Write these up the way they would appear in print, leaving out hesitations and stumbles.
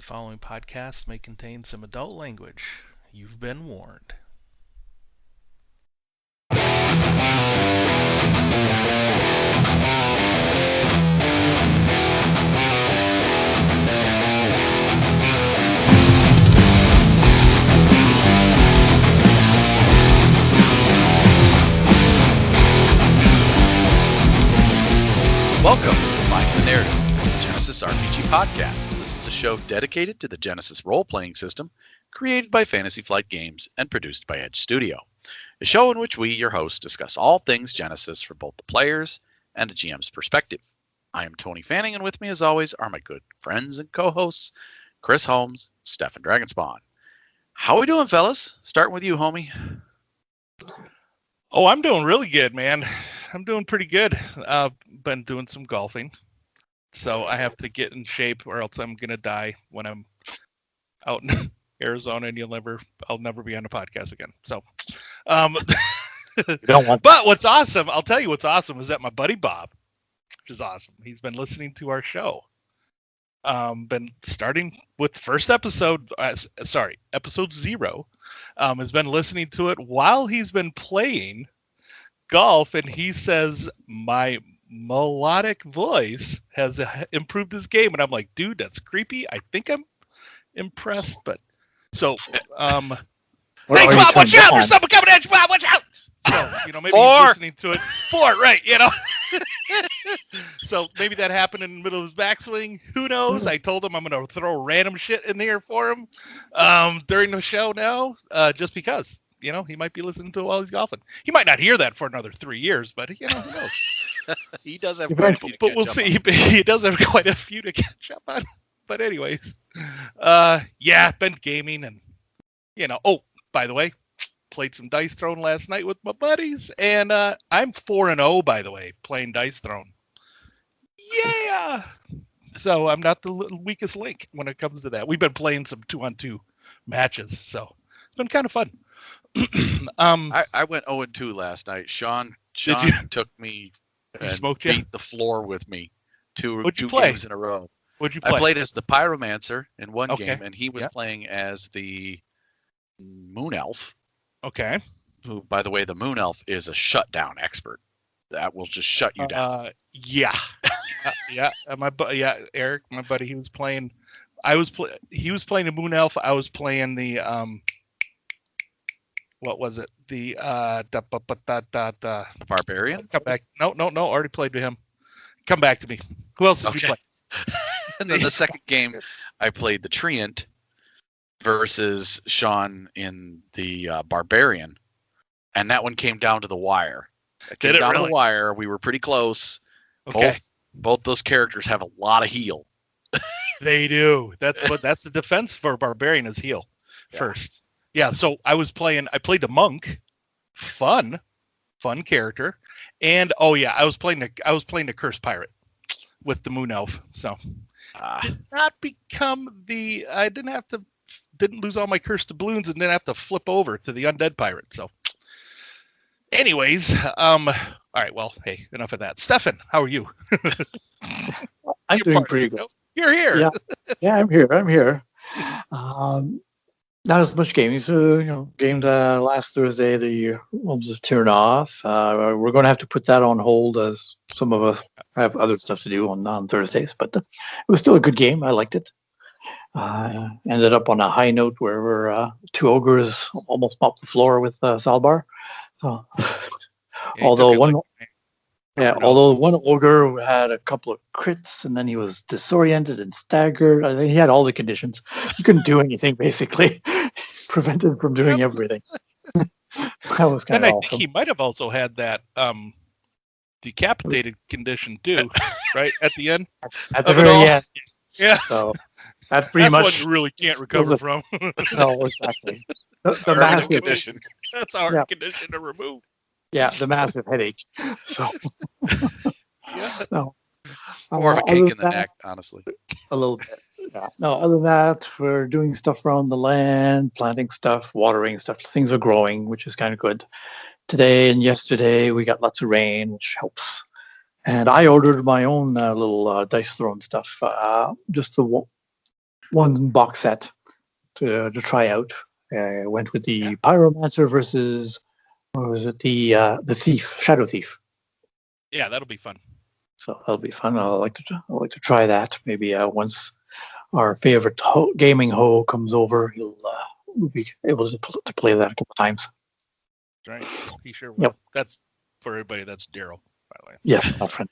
following podcast may contain some adult language. You've been warned. Welcome to Find the Narrative, the Genesis RPG podcast. This is a show dedicated to the Genesis role-playing system, created by Fantasy Flight Games and produced by Edge Studio. A show in which we, your hosts, discuss all things Genesis from both the players and a GM's perspective. I am Tony Fanning, and with me, as always, are my good friends and co-hosts, Chris Holmes, Stefan Dragonspawn. How are we doing, fellas? Starting with you, homie. Oh, I'm doing really good, man. I'm doing pretty good. Been doing some golfing, so I have to get in shape, or else I'm gonna die when I'm out in Arizona, and I'll never be on a podcast again. So, You don't want. but what's awesome, I'll tell you what's awesome is that my buddy Bob, which is awesome. He's been listening to our show. Been starting with the first episode. Episode 0. Has been listening to it while he's been playing golf, and he says my melodic voice has improved his game, and I'm like, dude, that's creepy. I think I'm impressed, but so thanks, Bob. Watch out! There's someone coming at you, Bob. Watch out! So maybe he's listening to it. 4, right? So maybe that happened in the middle of his backswing. Who knows? I told him I'm going to throw random shit in there for him during the show now, just because. He might be listening to it while he's golfing. He might not hear that for another 3 years, but who knows? He does have quite a few to but we'll catch see. up on. He does have quite a few to catch up on. But anyways, been gaming and by the way, played some Dice Throne last night with my buddies, and I'm 4-0 by the way, playing Dice Throne. Yeah. So I'm not the weakest link when it comes to that. We've been playing some 2-on-2 matches, so it's been kind of fun. I went 0-2 last night. Sean took me and beat the floor with me two games in a row. What'd you play? I played as the Pyromancer in one game, and he was playing as the Moon Elf. Okay. Who, by the way, the Moon Elf is a shutdown expert. That will just shut you down. Eric, my buddy, he was playing. He was playing the Moon Elf. I was playing the what was it? The Barbarian? Come back. No. Already played with him. Come back to me. Who else did you play? And then the second game, I played the Treant versus Sean in the Barbarian, and that one came down to the wire. It came down to the wire. We were pretty close. Okay. Both those characters have a lot of heal. They do. That's the defense for Barbarian is heal first. Yeah, so I played the monk, fun character, and I was playing the cursed pirate with the Moon Elf. So did not become I didn't lose all my cursed doubloons and didn't have to flip over to the undead pirate. So anyways, all right, well, hey, enough of that. Stefan, how are you? I'm doing pretty good. You're here. Yeah, I'm here. Not as much gaming. So, gamed last Thursday, the Realms of Tirnoth. We're going to have to put that on hold as some of us have other stuff to do on Thursdays. But it was still a good game. I liked it. Ended up on a high note where we're 2 ogres almost mopped the floor with Salbar. So, although one ogre had a couple of crits, and then he was disoriented and staggered. I think he had all the conditions. He couldn't do anything, basically. Prevented from doing everything. That was kind of awesome. I think he might have also had that decapitated condition too, right? At the end? At the very end. Yeah. So that's pretty much what you really can't recover from. No, exactly. The massive condition. That's a hard condition to remove. Yeah, the massive headache. So, more of a cake in the neck, honestly. A little bit. Yeah. No, other than that, we're doing stuff around the land, planting stuff, watering stuff. Things are growing, which is kind of good. Today and yesterday, we got lots of rain, which helps. And I ordered my own little Dice Throne stuff, just to one box set to try out. Went with the Pyromancer versus, what was it, the Thief, Shadow Thief. Yeah, that'll be fun. So that'll be fun. I'd like to try that. Maybe once our favorite gaming ho comes over, we'll be able to play that a couple times. Right. He sure will. Yep. That's for everybody. That's Daryl, by the way. Yes, my friend.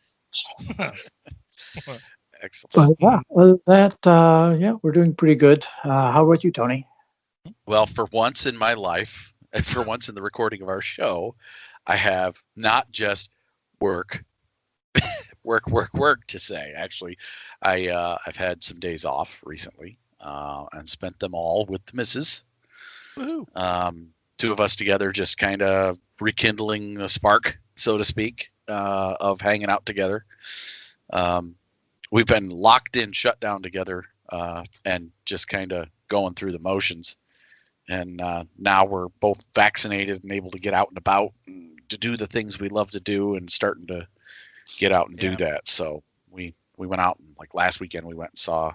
Excellent. But yeah, other than that, we're doing pretty good. How about you, Tony? Well, for once in my life, and for once in the recording of our show, I have not just work to say. Actually, I've had some days off recently and spent them all with the missus. Woohoo. Two of us together, just kind of rekindling the spark, so to speak, of hanging out together. We've been locked in, shut down together, and just kind of going through the motions. And now we're both vaccinated and able to get out and about and to do the things we love to do, and starting to get out and do that. So we went out, and like last weekend we went and saw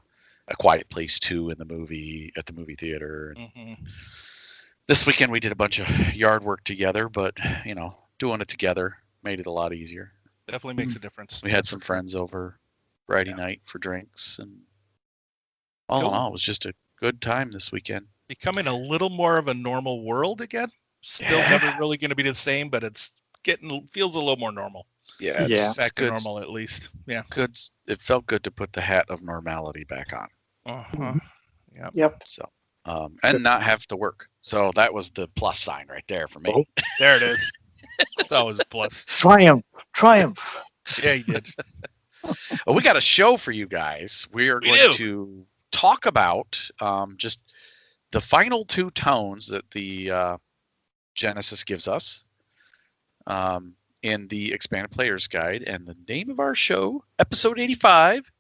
A Quiet Place 2 at the movie theater. And this weekend we did a bunch of yard work together, but doing it together made it a lot easier. Definitely makes a difference. We had some friends over Friday night for drinks, and all in all, it was just a good time this weekend. Becoming a little more of a normal world again. Still never really going to be the same, but it's feels a little more normal. Yeah, back to normal at least. Yeah, good. It felt good to put the hat of normality back on. Yep. So, and not have to work. So that was the plus sign right there for me. Oh, there it is. It's always a plus. Triumph. Yeah, you did. Well, we got a show for you guys. We are going to talk about just the final two tones that the Genesis gives us in the Expanded Player's Guide. And the name of our show, episode 85,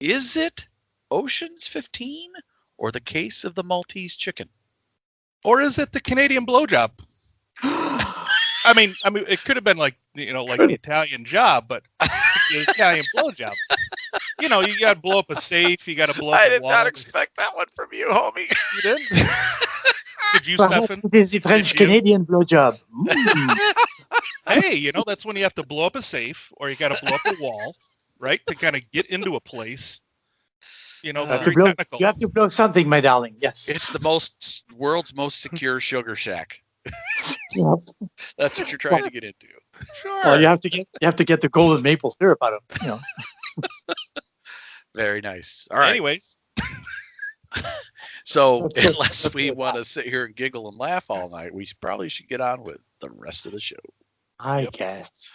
is it Ocean's 15 or The Case of the Maltese Chicken? Or is it the Canadian blowjob? I mean, it could have been like the Italian job, but the Italian blowjob. You got to blow up a safe. You got to blow up a wall. I did not expect that one from you, homie. You didn't? Did you, Perhaps Stefan? it is the French-Canadian blowjob. Hey, that's when you have to blow up a safe, or you got to blow up a wall, right, to kind of get into a place. Very technical. You have to blow something, my darling. Yes. It's the world's most secure sugar shack. Yep. That's what you're trying to get into. Sure. Well, you have to get the golden maple syrup out of it. Very nice. All right. Anyways. So unless we want to sit here and giggle and laugh all night, we probably should get on with the rest of the show. I guess.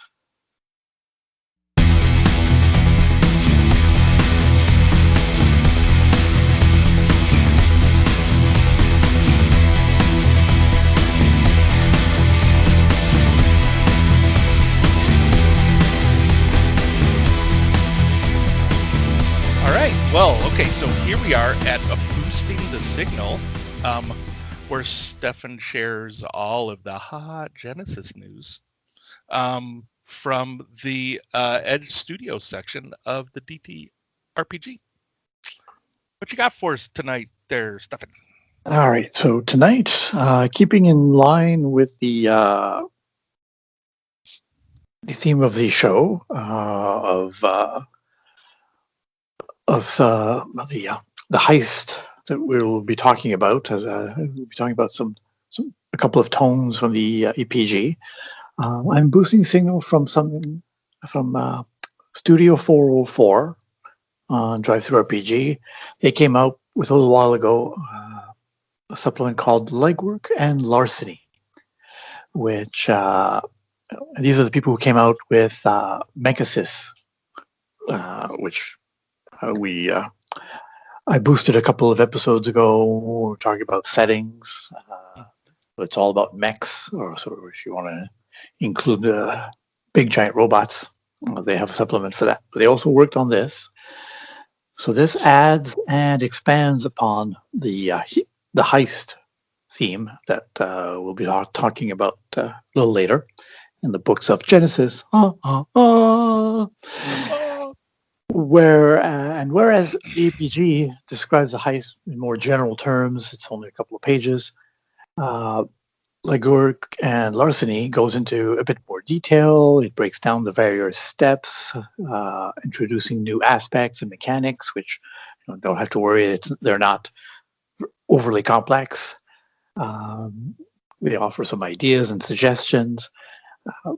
Well, okay, so here we are at Boosting the Signal, where Stefan shares all of the hot Genesis news from the Edge Studio section of the DT RPG. What you got for us tonight there, Stefan? All right, so tonight, keeping in line with the theme of the show the heist that we'll be talking about, we'll be talking about a couple of tones from the EPG. I'm boosting signal from Studio 404 on DriveThruRPG. They came out with a little while ago a supplement called Legwork and Larceny, which these are the people who came out with Mechasys, which I boosted a couple of episodes ago. We're talking about settings. It's all about mechs, or sort of if you want to include big giant robots, they have a supplement for that. But they also worked on this. So this adds and expands upon the heist theme that we'll be talking about a little later in the books of Genesis. Whereas APG describes the heist in more general terms, it's only a couple of pages. Legurk and Larceny goes into a bit more detail. It breaks down the various steps, introducing new aspects and mechanics, which don't have to worry, they're not overly complex. They offer some ideas and suggestions,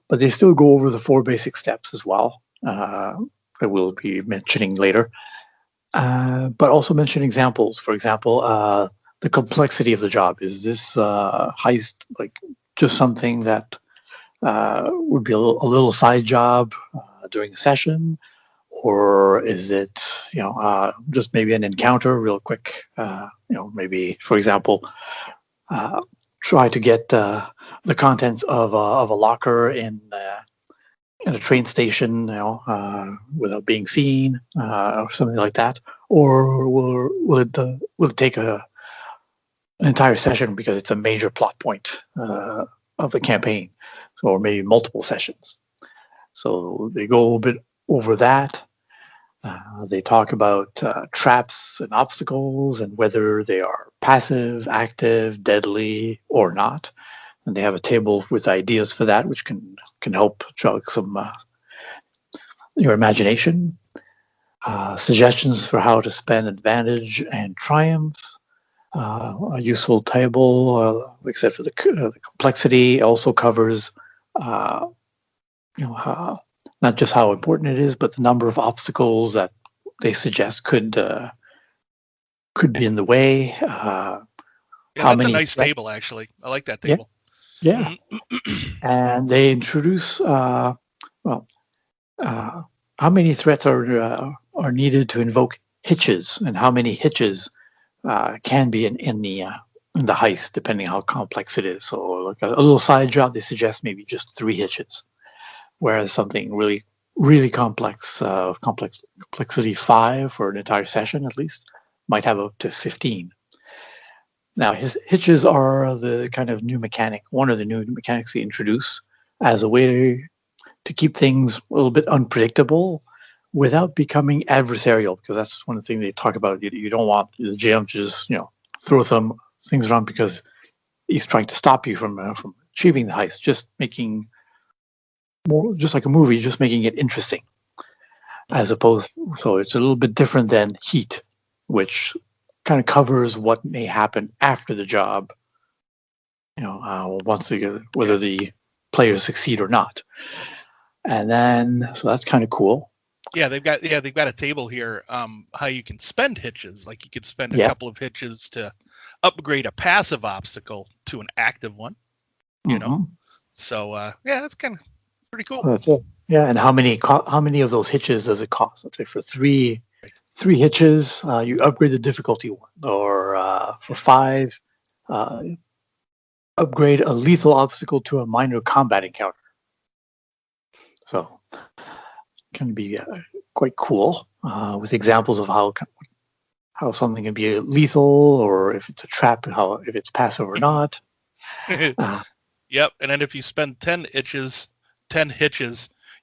but they still go over the 4 basic steps as well. I will be mentioning later, but also mention examples. For example, the complexity of the job. Is this heist like just something that would be a little side job during a session, or is it just maybe an encounter, real quick? Maybe, for example, try to get the contents of a locker in a train station, without being seen, or something like that, or will it take an entire session because it's a major plot point of the campaign, or maybe multiple sessions. So they go a bit over that. They talk about traps and obstacles and whether they are passive, active, deadly, or not. And they have a table with ideas for that, which can help jog some your imagination. Suggestions for how to spend advantage and triumph. A useful table, except for the complexity, also covers not just how important it is, but the number of obstacles that they suggest could be in the way. How that's many, a nice table, actually. I like that table. Yeah. And they introduce how many threats are needed to invoke hitches, and how many hitches can be in the heist, depending how complex it is. So, like a little side job, they suggest maybe just 3 hitches, whereas something really, really complex, complexity 5 for an entire session at least, might have up to 15. Now, his hitches are the kind of new mechanic, one of the new mechanics they introduce as a way to keep things a little bit unpredictable without becoming adversarial, because that's one of the things they talk about. You don't want the GM to just throw some things around because he's trying to stop you from achieving the heist. Just making more, just like a movie, just making it interesting, as opposed. So it's a little bit different than Heat, which kind of covers what may happen after the job. Once whether the players succeed or not, and then so that's kind of cool. Yeah, they've got a table here. How you can spend hitches, like you could spend a couple of hitches to upgrade a passive obstacle to an active one. So that's kind of pretty cool. That's it. Yeah, and how many of those hitches does it cost? Let's say for 3 hitches, you upgrade the difficulty 1, or for 5, upgrade a lethal obstacle to a minor combat encounter. So can be quite cool, with examples of how something can be lethal, or if it's a trap, if it's passive or not. Yep, and then if you spend 10 hitches,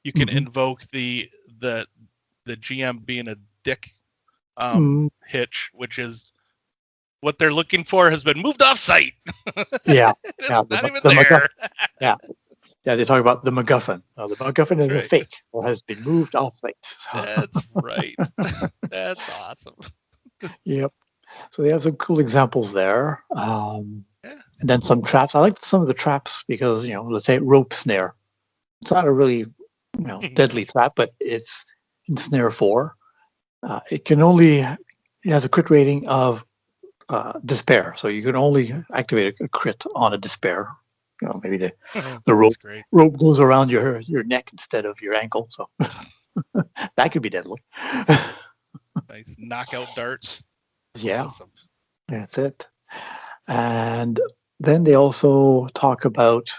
you can invoke the GM being a dick hitch, which is what they're looking for has been moved off site. Yeah, not even there. Yeah, they talk about the MacGuffin. The MacGuffin is a fake or has been moved off site. So. That's right. That's awesome. Yep. So they have some cool examples there. And then some traps. I like some of the traps because, let's say rope snare. It's not a really deadly trap, but it's in snare 4. It has a crit rating of despair. So you can only activate a crit on a despair. Maybe the rope goes around your neck instead of your ankle, so that could be deadly. Nice knockout darts. Yeah, awesome. That's it. And then they also talk about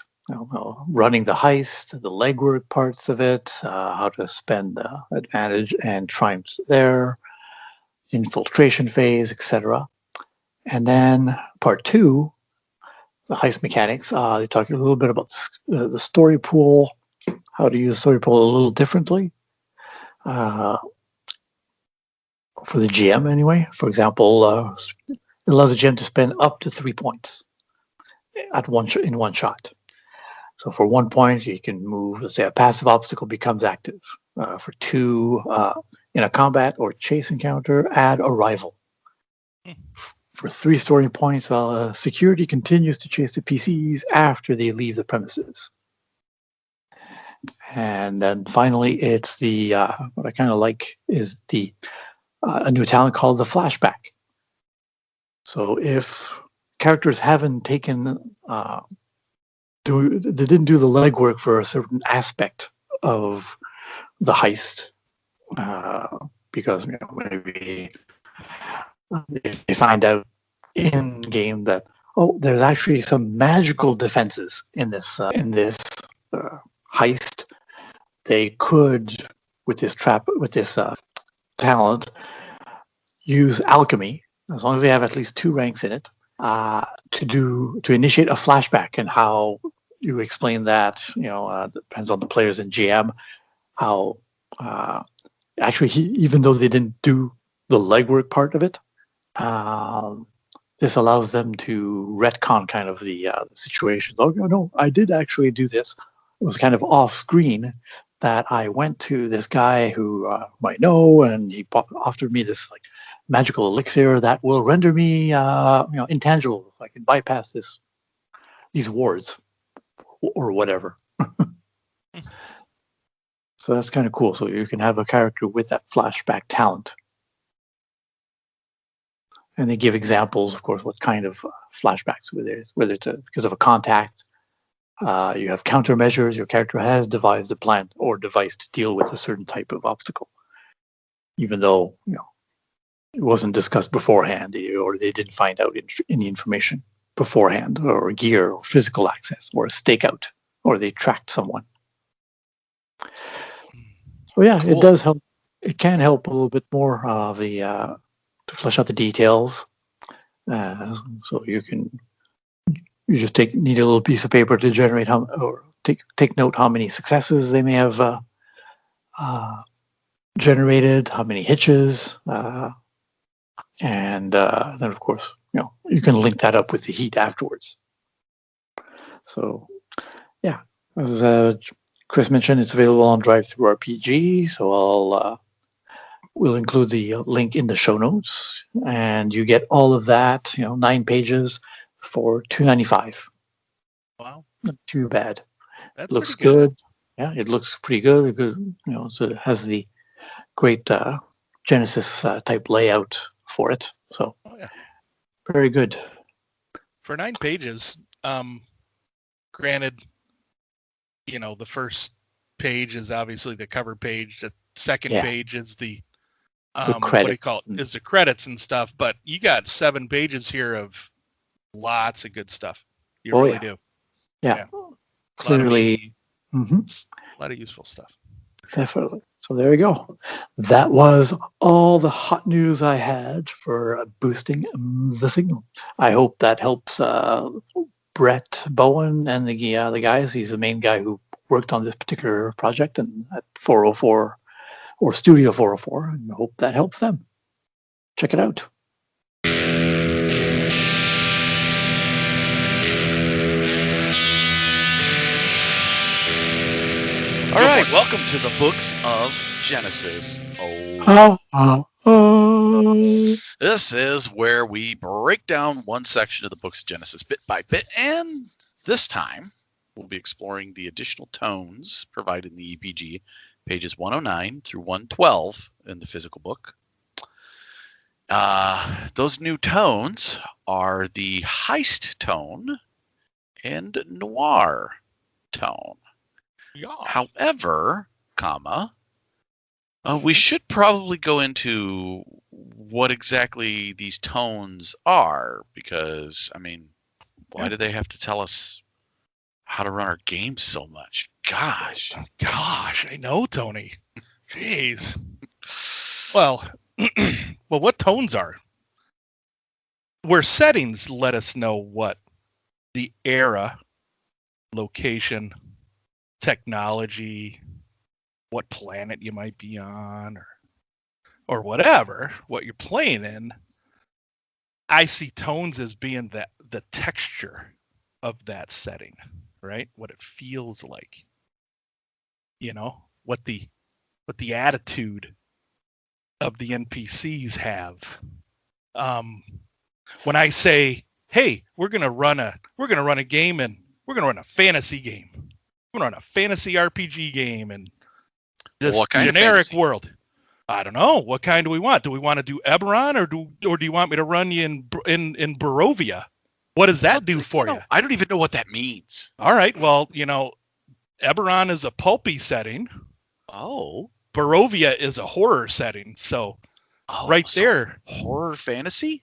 running the heist, the legwork parts of it, how to spend advantage and triumphs there, infiltration phase, etc. And then part 2. The heist mechanics. They talk a little bit about the story pool, how to use story pool a little differently. for the GM anyway. For example, it allows the GM to spend up to 3 points in one shot. So for 1 point, you can move, let's say, a passive obstacle becomes active. For 2, in a combat or chase encounter, add a rival. For 3 story points, security continues to chase the PCs after they leave the premises. And then finally, it's the what I kind of like is the a new talent called the flashback. So if characters haven't taken they didn't do the legwork for a certain aspect of the heist, because maybe they find out in game that there's actually some magical defenses in this heist. They could, with this talent, use alchemy, as long as they have at least 2 ranks in it, to initiate a flashback. And how you explain that, depends on the players and GM. How actually, even though they didn't do the legwork part of it, this allows them to retcon kind of the situation. Oh no, I did actually do this. It was kind of off screen that I went to this guy who might know, and he offered me this magical elixir that will render me intangible. I can bypass these wards or whatever. So that's kind of cool. So you can have a character with that flashback talent. And they give examples, of course, what kind of flashbacks, whether it's because of a contact. You have countermeasures. Your character has devised a plan or device to deal with a certain type of obstacle, even though it wasn't discussed beforehand, or they didn't find out any information beforehand, or gear, or physical access, or a stakeout, or they tracked someone. So yeah, cool. It does help. It can help a little bit more to flesh out the details. So you just need a little piece of paper to generate or take note how many successes they may have generated, how many hitches, and then of course you can link that up with the heat afterwards. So yeah, as Chris mentioned, it's available on DriveThruRPG. So we'll include the link in the show notes, and you get all of that, 9 pages for $2.95. Wow, not too bad. That looks good. Yeah, it looks pretty good. So it has the great Genesis type layout for it. So very good. For 9 pages, granted, the first page is obviously the cover page. The second page is the what do you call it? Is the credits and stuff. But you got 7 pages here of lots of good stuff. You really do. Yeah. Clearly. A lot of useful stuff. Definitely. So there you go. That was all the hot news I had for boosting the signal. I hope that helps Brett Bowen and the guys. He's the main guy who worked on this particular project and at 404 or Studio 404, and I hope that helps them. Check it out. All right, welcome to the Books of Genesis. This is where we break down one section of the Books of Genesis bit by bit, and this time we'll be exploring the additional tones provided in the EPG, pages 109 through 112 in the physical book. Those new tones are the heist tone and noir tone. Yeah. However, we should probably go into what exactly these tones are, because, why do they have to tell us how to run our games so much? Gosh, I know, Tony. Jeez. Well, what tones are? Where settings let us know what the era, location, technology, what planet you might be on, or or whatever, what you're playing in, I see tones as being the texture of that setting, right? What it feels like, what the attitude of the NPCs have. When I say, hey, we're gonna run a game, and we're gonna run a fantasy game, we're gonna run a fantasy RPG game, and this generic world. I don't know. What kind do we want? Do we want to do Eberron, or do you want me to run you in Barovia? What does that do for you? I don't even know what that means. All right. Well, Eberron is a pulpy setting. Oh. Barovia is a horror setting. So there. Horror fantasy?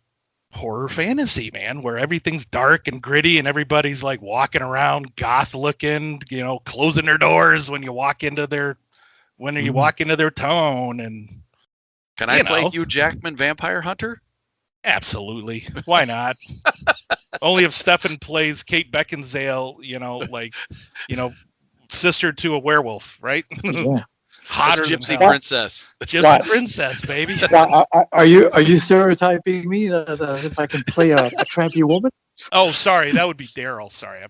Horror fantasy, man, where everything's dark and gritty and everybody's like walking around goth looking, closing their doors when you walk into their town. And can I play Hugh Jackman Vampire Hunter? Absolutely. Why not? Only if Stefan plays Kate Beckinsale, sister to a werewolf, right? Yeah. Hotter Gypsy Princess. Gypsy Princess, baby. Are you stereotyping me that if I can play a trampy woman? Oh, sorry, that would be Daryl. Sorry,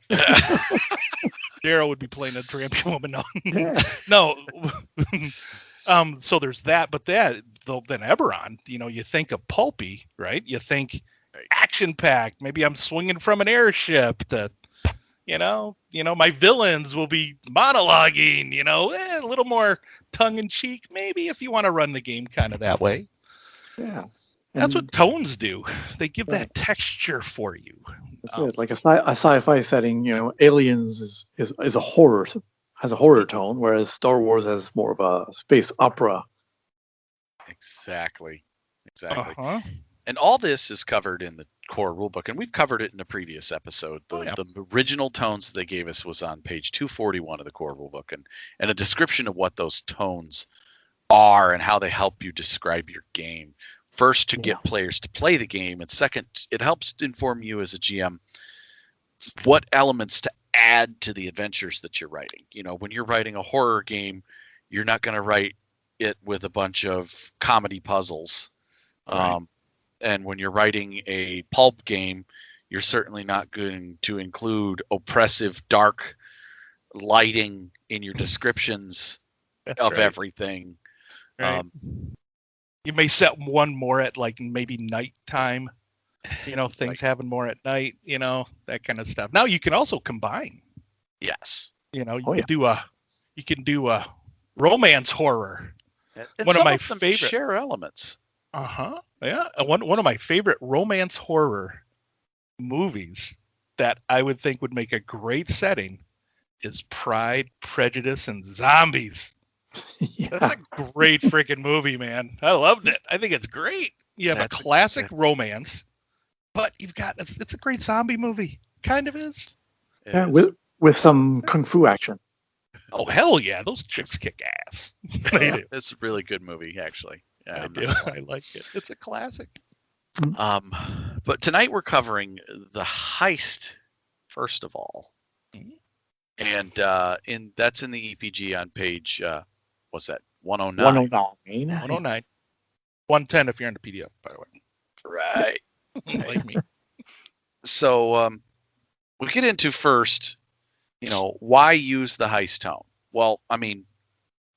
Daryl would be playing a trampy woman. No. So there's that, but then Eberron, you think of pulpy, right? You think action-packed. Maybe I'm swinging from an airship to, my villains will be monologuing, a little more tongue-in-cheek, maybe, if you want to run the game kind of that way. Yeah. That's what tones do. They give that texture for you. That's good. Like a sci-fi setting, Aliens is a horror, has a horror tone, whereas Star Wars has more of a space opera. Exactly. Uh-huh. And all this is covered in the core rulebook, and we've covered it in a previous episode. The original tones that they gave us was on page 241 of the core rulebook, and a description of what those tones are and how they help you describe your game. First, to get players to play the game, and second, it helps inform you as a GM what elements to add to the adventures that you're writing. When you're writing a horror game, you're not going to write it with a bunch of comedy puzzles. Right. And when you're writing a pulp game, you're certainly not going to include oppressive, dark lighting in your descriptions of everything. Right. You may set one more at like maybe nighttime, things happen more at night, that kind of stuff. Now you can also combine. Yes. You can do a romance horror. And one some of my favorite share elements. Uh-huh. Yeah. One of my favorite romance horror movies that I would think would make a great setting is Pride, Prejudice, and Zombies. Yeah. That's a great freaking movie, man. I loved it. I think it's great. You have a classic romance, but it's a great zombie movie. Kind of is. With some kung fu action. Oh, hell yeah. Those chicks kick ass. They do. It's a really good movie, actually. Yeah, I do. I like it. It's a classic. But tonight we're covering the heist, first of all. Mm-hmm. And that's in the EPG on page, what's that, 109? 109. 109. 110 if you're in the PDF, by the way. Right. Like me. So we get into first, why use the heist tone? Well, I mean,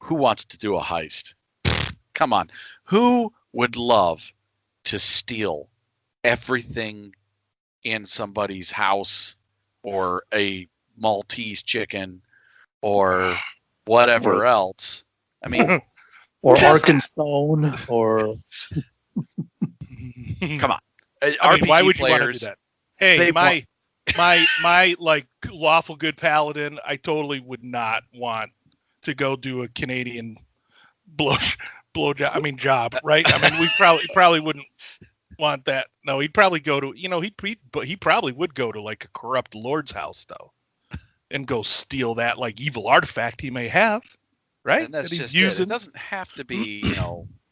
who wants to do a heist? Come on. Who would love to steal everything in somebody's house, or a Maltese chicken, or whatever else? I mean, or Arkansas, or come on. I mean, why would you want to do that? Hey, my like lawful good paladin, I totally would not want to go do a Canadian job, right? I mean, we probably wouldn't want that. No, he'd probably go to, he probably would go to like a corrupt lord's house though, and go steal that like evil artifact he may have, right? And that's just it. It doesn't have to be,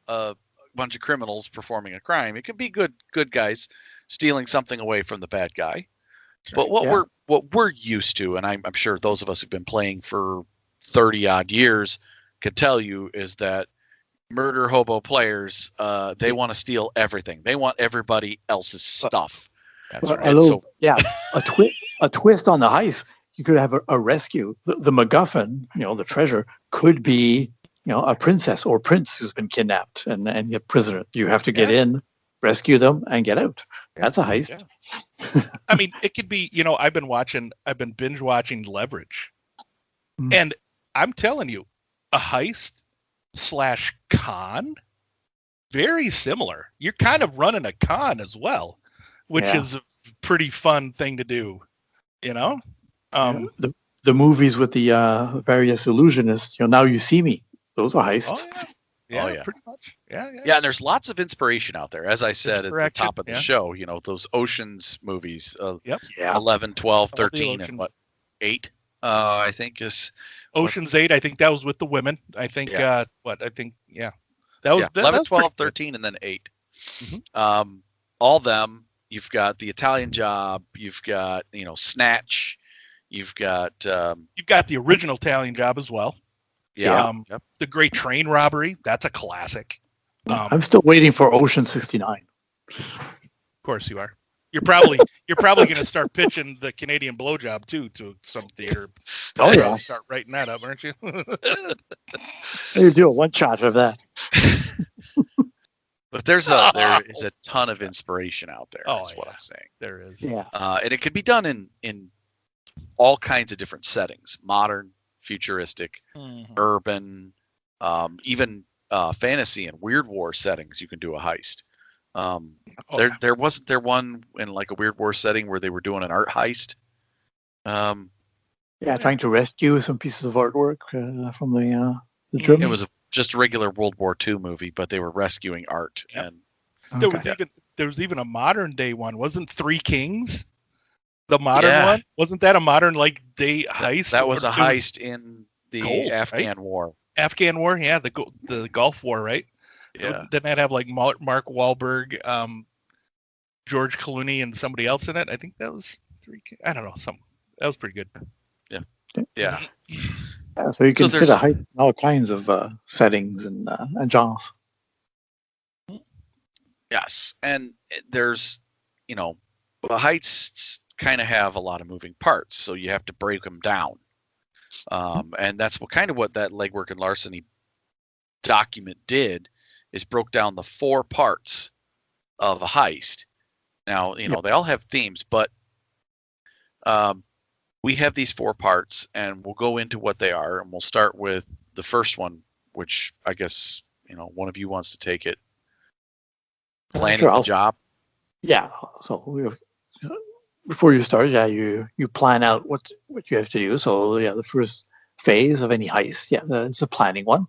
a bunch of criminals performing a crime. It could be good guys stealing something away from the bad guy. But what we're used to, and I'm sure those of us who've been playing for 30 odd years could tell you, is that murder hobo players, they want to steal everything. They want everybody else's stuff. That's Well, right. a twist on the heist. You could have a rescue. The MacGuffin, the treasure, could be, a princess or prince who's been kidnapped and get prisoner. You have to get in, rescue them, and get out. That's a heist. Yeah. I mean, it could be. I've been binge watching Leverage, and I'm telling you, a heist / con, very similar. You're kind of running a con as well, which is a pretty fun thing to do. The movies with the various illusionists. Now You See Me. Those are heists. Oh yeah, pretty much. Yeah. And there's lots of inspiration out there. As I said at the top of the show, those Oceans movies, 11, 12, 13, and 8, I think is Ocean's 8. I think that was with the women. I think, that was 11, 12, 13, and then 8. Mm-hmm. All them. You've got The Italian Job. You've got, Snatch. You've got the original Italian Job as well. Yeah. The Great Train Robbery. That's a classic. I'm still waiting for Ocean 69. Of course you are. You're probably going to start pitching The Canadian Blowjob too to some theater. Oh yeah. Start writing that up, aren't you? You do a one shot of that. But there is a ton of inspiration out there. That's what I'm saying. There is. Yeah. And it could be done in all kinds of different settings: modern, futuristic, urban, even fantasy and Weird War settings. You can do a heist. There wasn't there one in like a Weird War setting where they were doing an art heist. Trying to rescue some pieces of artwork from the Germans. It was just a regular World War II movie, but they were rescuing art. Yep. And there was even a modern day one. Wasn't Three Kings the modern one? Wasn't that a modern day heist? That was a heist in the Afghan War. Afghan War, yeah, the Gulf War, right? Yeah. Didn't that have like Mark Wahlberg, George Clooney, and somebody else in it? I think that was Three Kings. I don't know. That was pretty good. Yeah. So you can fit a heist in all kinds of settings and genres. Yes, and there's, heists kind of have a lot of moving parts, so you have to break them down. And that's what that Legwork and Larceny document did, is broke down the 4 parts of a heist. Now, they all have themes, but we have these 4 parts, and we'll go into what they are, and we'll start with the first one, which I guess, one of you wants to take it. Planning the job. Yeah. So before you start, you plan out what you have to do. So the first phase of any heist, it's a planning one.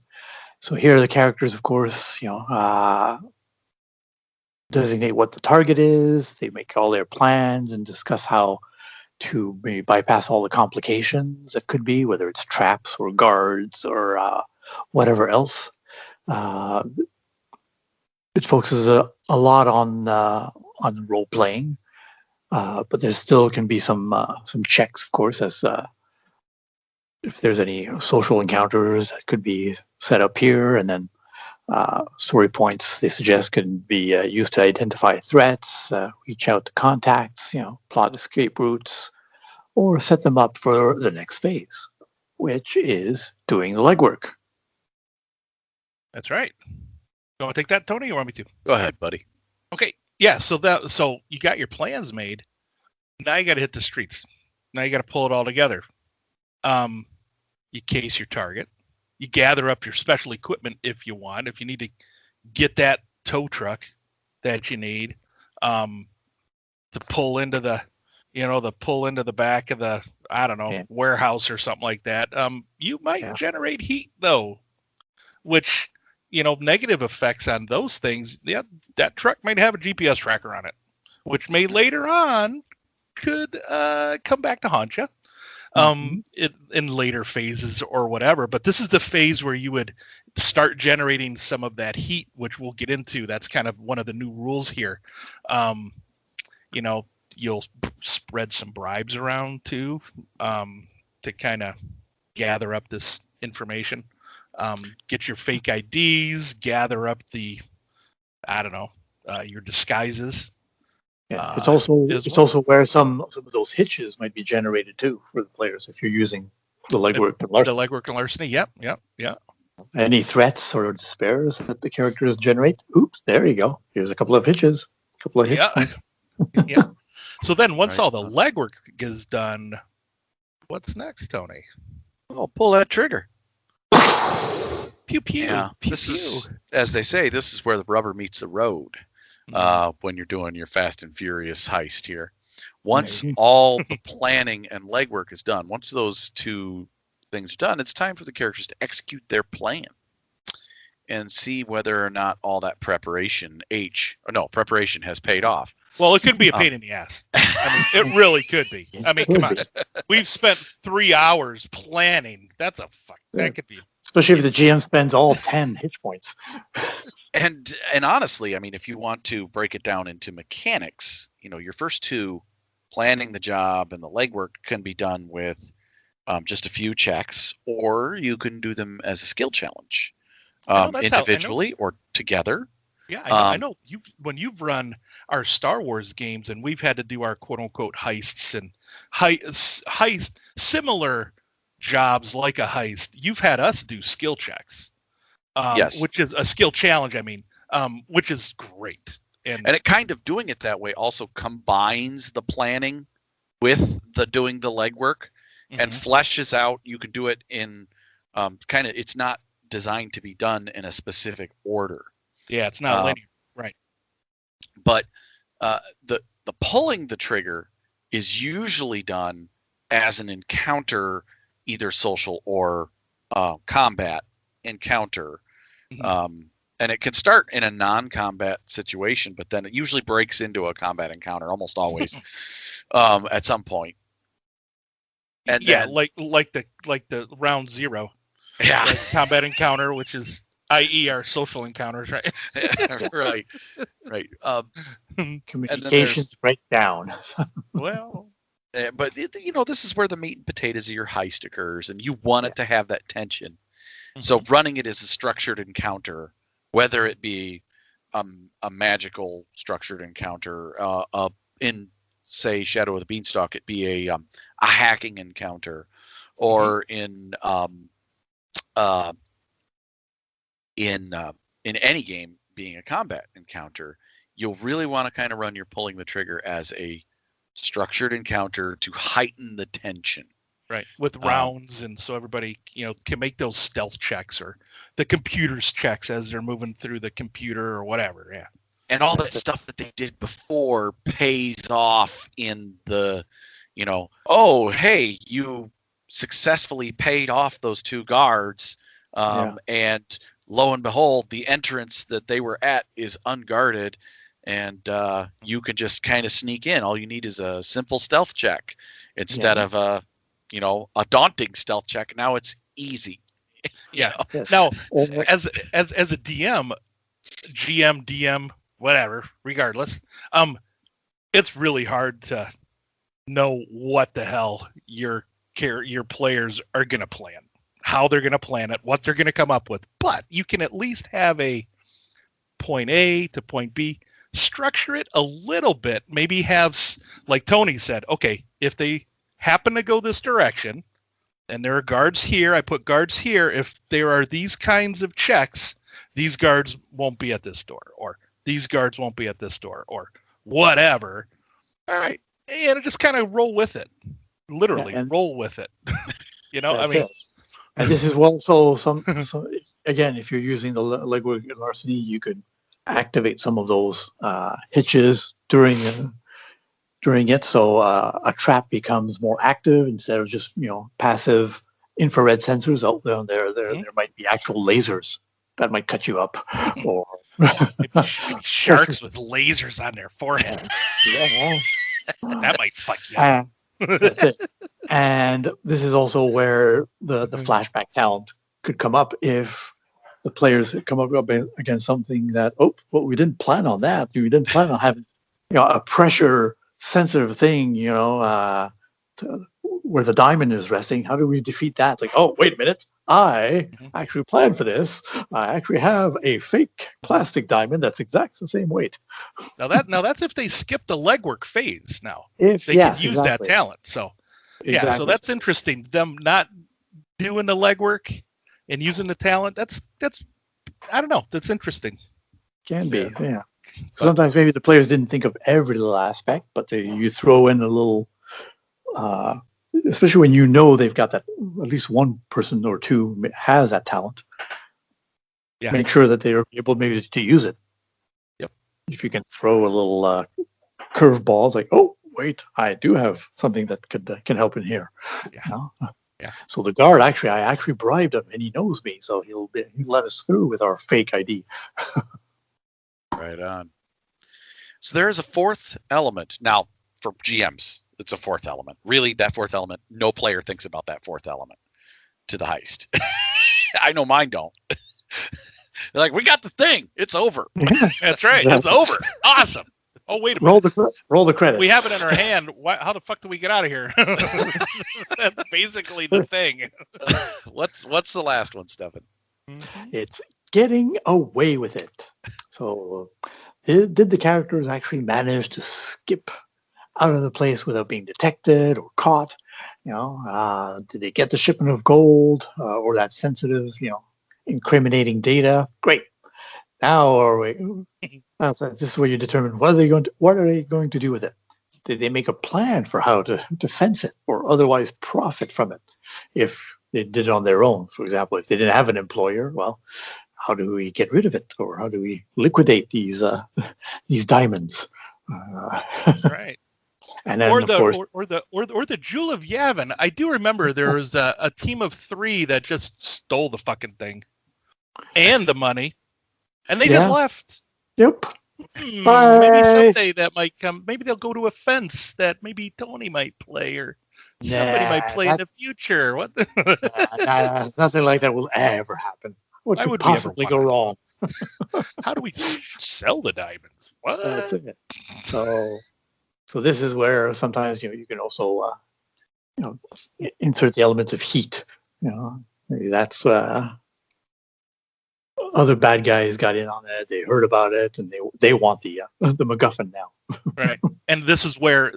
So here the characters, of course, designate what the target is. They make all their plans and discuss how to maybe bypass all the complications that could be, whether it's traps or guards or whatever else. It focuses a lot on role playing, but there still can be some checks, of course, as if there's any social encounters that could be set up here, and then story points they suggest can be used to identify threats, reach out to contacts, plot escape routes, or set them up for the next phase, which is doing the legwork. That's right. You want to take that, Tony, or you want me to? Go ahead, buddy. Okay. Yeah. So you got your plans made. Now you got to hit the streets. Now you got to pull it all together. You case your target. You gather up your special equipment if you want. If you need to get that tow truck that you need to pull into the back of the warehouse or something like that. You might generate heat though, which negative effects on those things. Yeah, that truck might have a GPS tracker on it, which may later on could come back to haunt you. In later phases or whatever, but this is the phase where you would start generating some of that heat, which we'll get into. That's kind of one of the new rules here. You'll spread some bribes around too, to kind of gather up this information. get your fake IDs, gather up your disguises. Yeah, it's also where some of those hitches might be generated too for the players if you're using the legwork and larceny. The legwork and larceny. Yep. Any threats or despairs that the characters generate? Oops, there you go. Here's a couple of hitches, a couple of hitch points. Yeah. So then once all the legwork is done, what's next, Tony? Oh, pull that trigger. Pew pew. Yeah. Pew, This pew. is, as they say, this is where the rubber meets the road. When you're doing your Fast and Furious heist here. Once all the planning and legwork is done, once those two things are done, it's time for the characters to execute their plan and see whether or not all that preparation has paid off. Well, it could be a pain in the ass. I mean, it really could be. I mean, come on. We've spent 3 hours planning. That could be. Especially if the GM spends all 10 hitch points. And honestly, I mean, if you want to break it down into mechanics, your first two, planning the job and the legwork, can be done with just a few checks, or you can do them as a skill challenge, individually or together. Yeah, I know. When you've run our Star Wars games and we've had to do our quote unquote heists and heist similar jobs like a heist, you've had us do skill checks. Yes. Which is a skill challenge, which is great. And it kind of doing it that way also combines the planning with the doing the legwork and fleshes out. You could do it in it's not designed to be done in a specific order. Yeah, it's not linear. Right. But the pulling the trigger is usually done as an encounter, either social or combat encounter. And it can start in a non-combat situation, but then it usually breaks into a combat encounter almost always at some point. And yeah, then, like the round zero. Yeah. Like combat encounter, which is i.e. our social encounters, right? right. Communications break down. Well, but this is where the meat and potatoes of your heist occurs, and you want it to have that tension. So running it as a structured encounter, whether it be a magical structured encounter, in say Shadow of the Beanstalk, it be a hacking encounter, or in any game being a combat encounter, you'll really want to kind of run your pulling the trigger as a structured encounter to heighten the tension. Right, with rounds, and so everybody can make those stealth checks or the computer's checks as they're moving through the computer or whatever. Yeah, and all that stuff that they did before pays off in the, oh hey, you successfully paid off those two guards, and lo and behold, the entrance that they were at is unguarded, and you can just kind of sneak in. All you need is a simple stealth check instead of a daunting stealth check. Now it's easy. Yeah. Now, as a DM, GM, DM, whatever, regardless, it's really hard to know what the hell your players are going to plan, how they're going to plan it, what they're going to come up with. But you can at least have a point A to point B, structure it a little bit, maybe have, like Tony said, okay, if they happen to go this direction and there are guards here, I put guards here. If there are these kinds of checks, these guards won't be at this door, or these guards won't be at this door, or whatever. All right. And just kind of roll with it. Literally roll with it. And this is also again, if you're using the legwork and larceny, you could activate some of those hitches during it, so a trap becomes more active instead of just passive infrared sensors. Out there might be actual lasers that might cut you up, or maybe sharks with lasers on their forehead. Yeah. That might fuck you up. That's it. And this is also where the flashback talent could come up if the players come up against something that, we didn't plan on that. We didn't plan on having a pressure sensitive thing, where the diamond is resting. How do we defeat that? It's like, oh, wait a minute. I actually planned for this. I actually have a fake plastic diamond that's exactly the same weight. Now that's if they skip the legwork phase. Now If they yes, can use exactly. that talent. So yeah, so Exactly. that's interesting. Them not doing the legwork and using the talent. That's I don't know. That's interesting. Can be, yeah. But- Sometimes maybe the players didn't think of every little aspect, but you throw in a little, especially when you know they've got that, at least one person or two has that talent. Yeah. Make sure that they're able maybe to use it. Yep. If you can throw a little curveball, it's like, oh, wait, I do have something that can help in here. Yeah. You know? Yeah. So the guard I actually bribed him, and he knows me, so he'll let us through with our fake ID. Right on. So there is a fourth element. Now, for GMs, it's a fourth element. Really, that fourth element, no player thinks about that fourth element to the heist. I know mine don't. They're like, we got the thing. It's over. That's right. It's over. Awesome. Oh, wait a minute. Roll the credits. We have it in our hand. How the fuck do we get out of here? That's basically the thing. What's the last one, Stefan? It's getting away with it. So, did the characters actually manage to skip out of the place without being detected or caught? You know, did they get the shipment of gold or that sensitive, incriminating data? Great. Now, this is where you determine what are they going to do with it. Did they make a plan for how to fence it or otherwise profit from it? If they did it on their own, for example, if they didn't have an employer, well, how do we get rid of it, or how do we liquidate these diamonds? Right. And then, or of course, the Jewel of Yavin. I do remember there was a team of 3 that just stole the fucking thing and the money, and they just left. Yep. Maybe Bye. someday that might come. Maybe they'll go to a fence that maybe Tony might play, or somebody might play in the future. What? Nothing like that will ever happen. What Why could would we ever possibly want go wrong? How do we sell the diamonds? What? That's it. So this is where sometimes you can also insert the elements of heat. Maybe that's other bad guys got in on it. They heard about it, and they want the MacGuffin now. Right. And this is where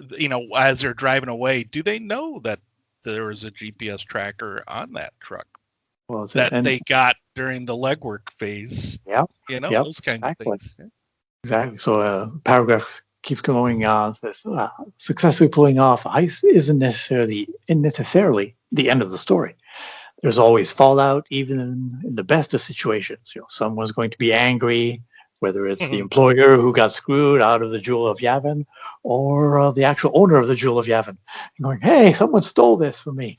as they're driving away, do they know that there was a GPS tracker on that truck Well, they got during the legwork phase? Yeah. Those kinds of things. Yeah. Exactly. So paragraph keeps going on. Says, successfully pulling off a heist isn't necessarily the end of the story. There's always fallout, even in the best of situations. Someone's going to be angry, whether it's the employer who got screwed out of the Jewel of Yavin, or the actual owner of the Jewel of Yavin, going, "Hey, someone stole this from me,"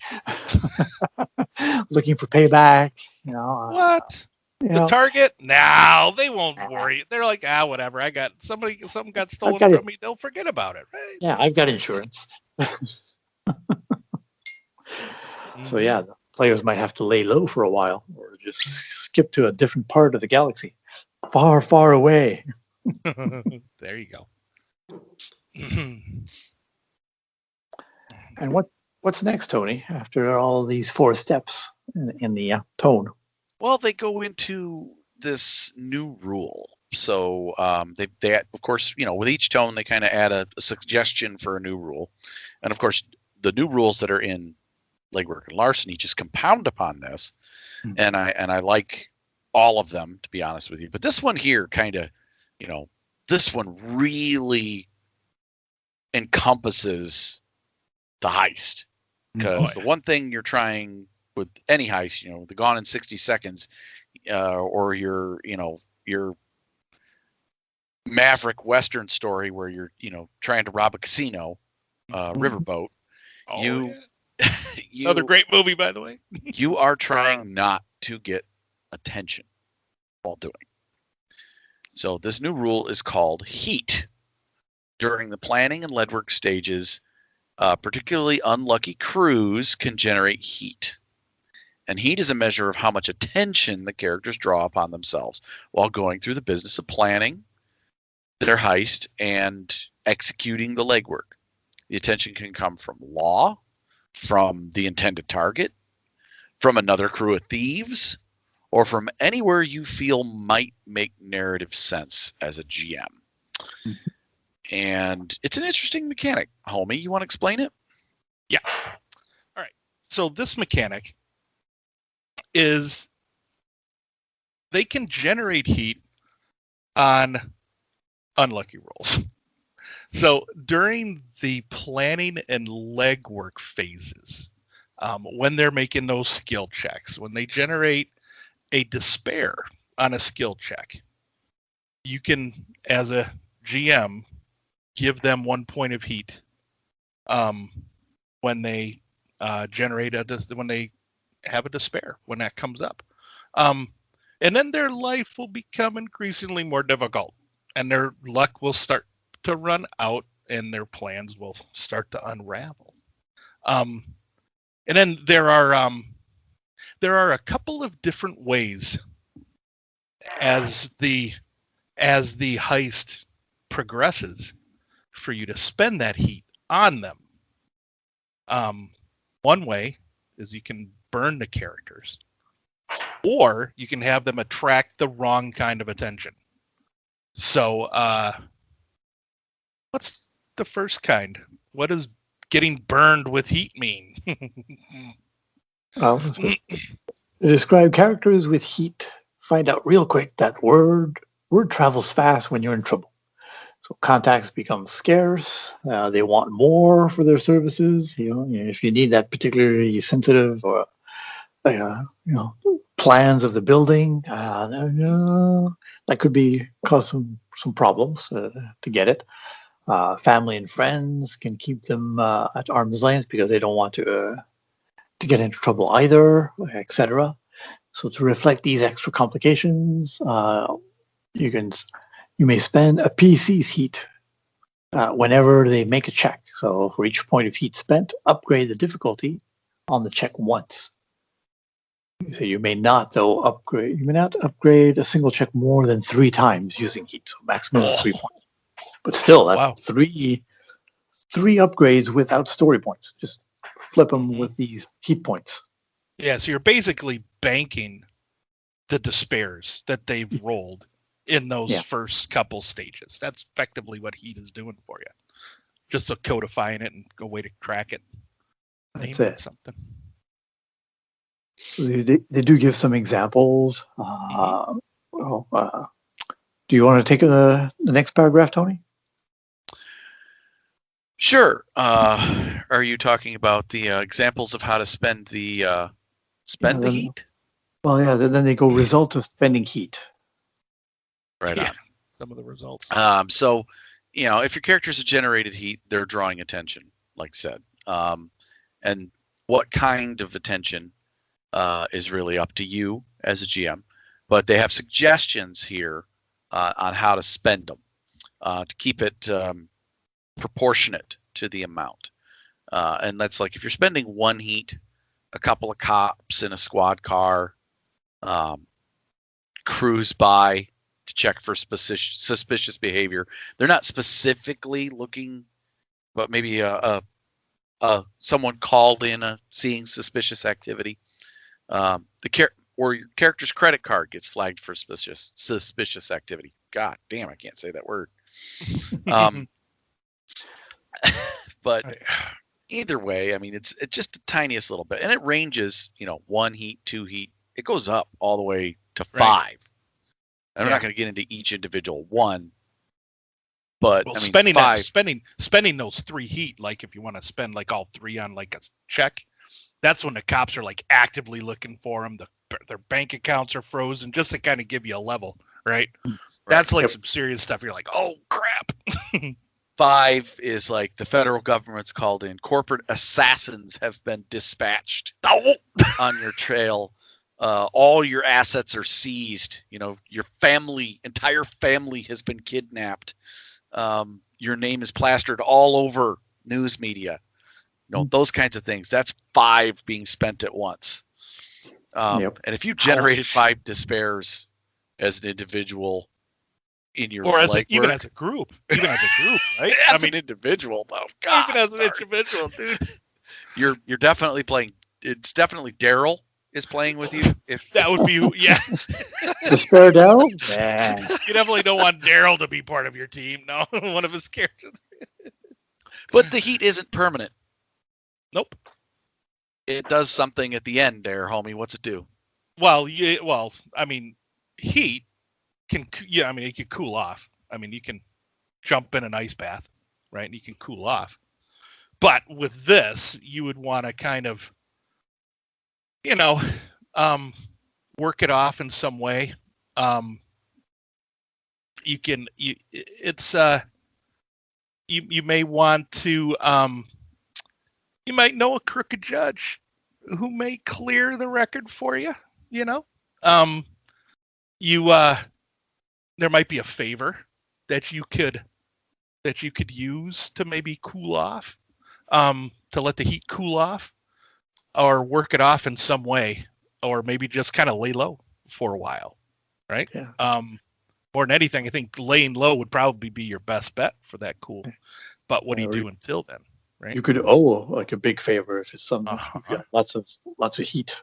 looking for payback. What? The target? No, they won't worry. They're like, whatever. I got something got stolen from me. They'll forget about it, right? Yeah, I've got insurance. So yeah, the players might have to lay low for a while, or just skip to a different part of the galaxy, far, far away. There you go. And what's next, Tony? After all these 4 steps in the tone. Well, they go into this new rule. So they of course, with each tone, they kind of add a suggestion for a new rule. And of course, the new rules that are in Legwork and Larceny just compound upon this. Mm-hmm. And I like all of them, to be honest with you. But this one here kind of, this one really encompasses the heist. Because the one thing you're trying with any heist, the Gone in 60 Seconds, or your Maverick Western story where you're, trying to rob a casino, riverboat. Another great movie, by the way. You are trying not to get attention while doing. So this new rule is called Heat. During the planning and lead work stages, particularly unlucky crews can generate heat. And heat is a measure of how much attention the characters draw upon themselves while going through the business of planning their heist and executing the legwork. The attention can come from law, from the intended target, from another crew of thieves, or from anywhere you feel might make narrative sense as a GM. And it's an interesting mechanic. Homie, you want to explain it? Yeah. All right. So this mechanic is they can generate heat on unlucky rolls. So during the planning and legwork phases, when they're making those skill checks, when they generate a despair on a skill check, you can, as a GM, give them 1 point of heat when they when they have a despair, when that comes up. And then their life will become increasingly more difficult, and their luck will start to run out, and their plans will start to unravel. And then there are a couple of different ways as the heist progresses for you to spend that heat on them. One way is you can burn the characters, or you can have them attract the wrong kind of attention. So, what's the first kind? What does getting burned with heat mean? Well, to describe characters with heat, find out real quick that word travels fast when you're in trouble. So contacts become scarce. They want more for their services. If you need that particularly sensitive or plans of the building, that could cause some problems to get it. Family and friends can keep them at arm's length because they don't want to get into trouble either, etc. So to reflect these extra complications, you may spend a PC's heat whenever they make a check. So for each point of heat spent, upgrade the difficulty on the check once. So you may not upgrade a single check more than 3 times using heat. So maximum of 3 points. But still, that's three upgrades without story points. Just flip them with these heat points. Yeah, so you're basically banking the despairs that they've rolled in those first couple stages. That's effectively what heat is doing for you. Just so codifying it and a way to track it. That's it. Something. They do give some examples. Do you want to take the next paragraph, Tony? Sure. Are you talking about the examples of how to spend the heat? Well, yeah. Then they go results of spending heat. Right on. Some of the results. So, if your characters have generated heat, they're drawing attention, like said. And what kind of attention is really up to you as a GM. But they have suggestions here on how to spend them to keep it proportionate to the amount. And that's like if you're spending 1 heat, a couple of cops in a squad car cruise by to check for suspicious behavior. They're not specifically looking, but maybe someone called in seeing suspicious activity. Or your character's credit card gets flagged for suspicious activity. God damn, I can't say that word. But either way, I mean, it's just the tiniest little bit, and it ranges. 1 heat, 2 heat. It goes up all the way to 5. Right. And I'm not going to get into each individual one, but spending 5. spending those 3 heat, like if you want to spend like all 3 on like a check, that's when the cops are like actively looking for them. Their bank accounts are frozen, just to kind of give you a level, right? That's like some serious stuff. You're like, oh crap. 5 is like the federal government's called in. Corporate assassins have been dispatched on your trail. All your assets are seized. Your entire family has been kidnapped. Your name is plastered all over news media. Those kinds of things. That's 5 being spent at once. And if you generated 5 despairs as an individual in your even as a group, right? As an individual, though. God, even as an individual, dude. You're definitely playing. It's definitely Daryl is playing with you. If That would be, yeah. Despair Daryl? Yeah. You definitely don't want Daryl to be part of your team. No, one of his characters. but the heat isn't permanent. Nope. It does something at the end there, homie. What's it do? Well, I mean, heat can, yeah, I mean, it can cool off. I mean, you can jump in an ice bath, right? And you can cool off. But with this, you would want to kind of, work it off in some way. You may want to, you might know a crooked judge who may clear the record for you. There might be a favor that you could use to maybe cool off, to let the heat cool off, or work it off in some way, or maybe just kind of lay low for a while, right? Yeah. More than anything, I think laying low would probably be your best bet for that cool. But what do you do until then, right? You could owe like a big favor if it's some Uh-huh. if you have lots of heat.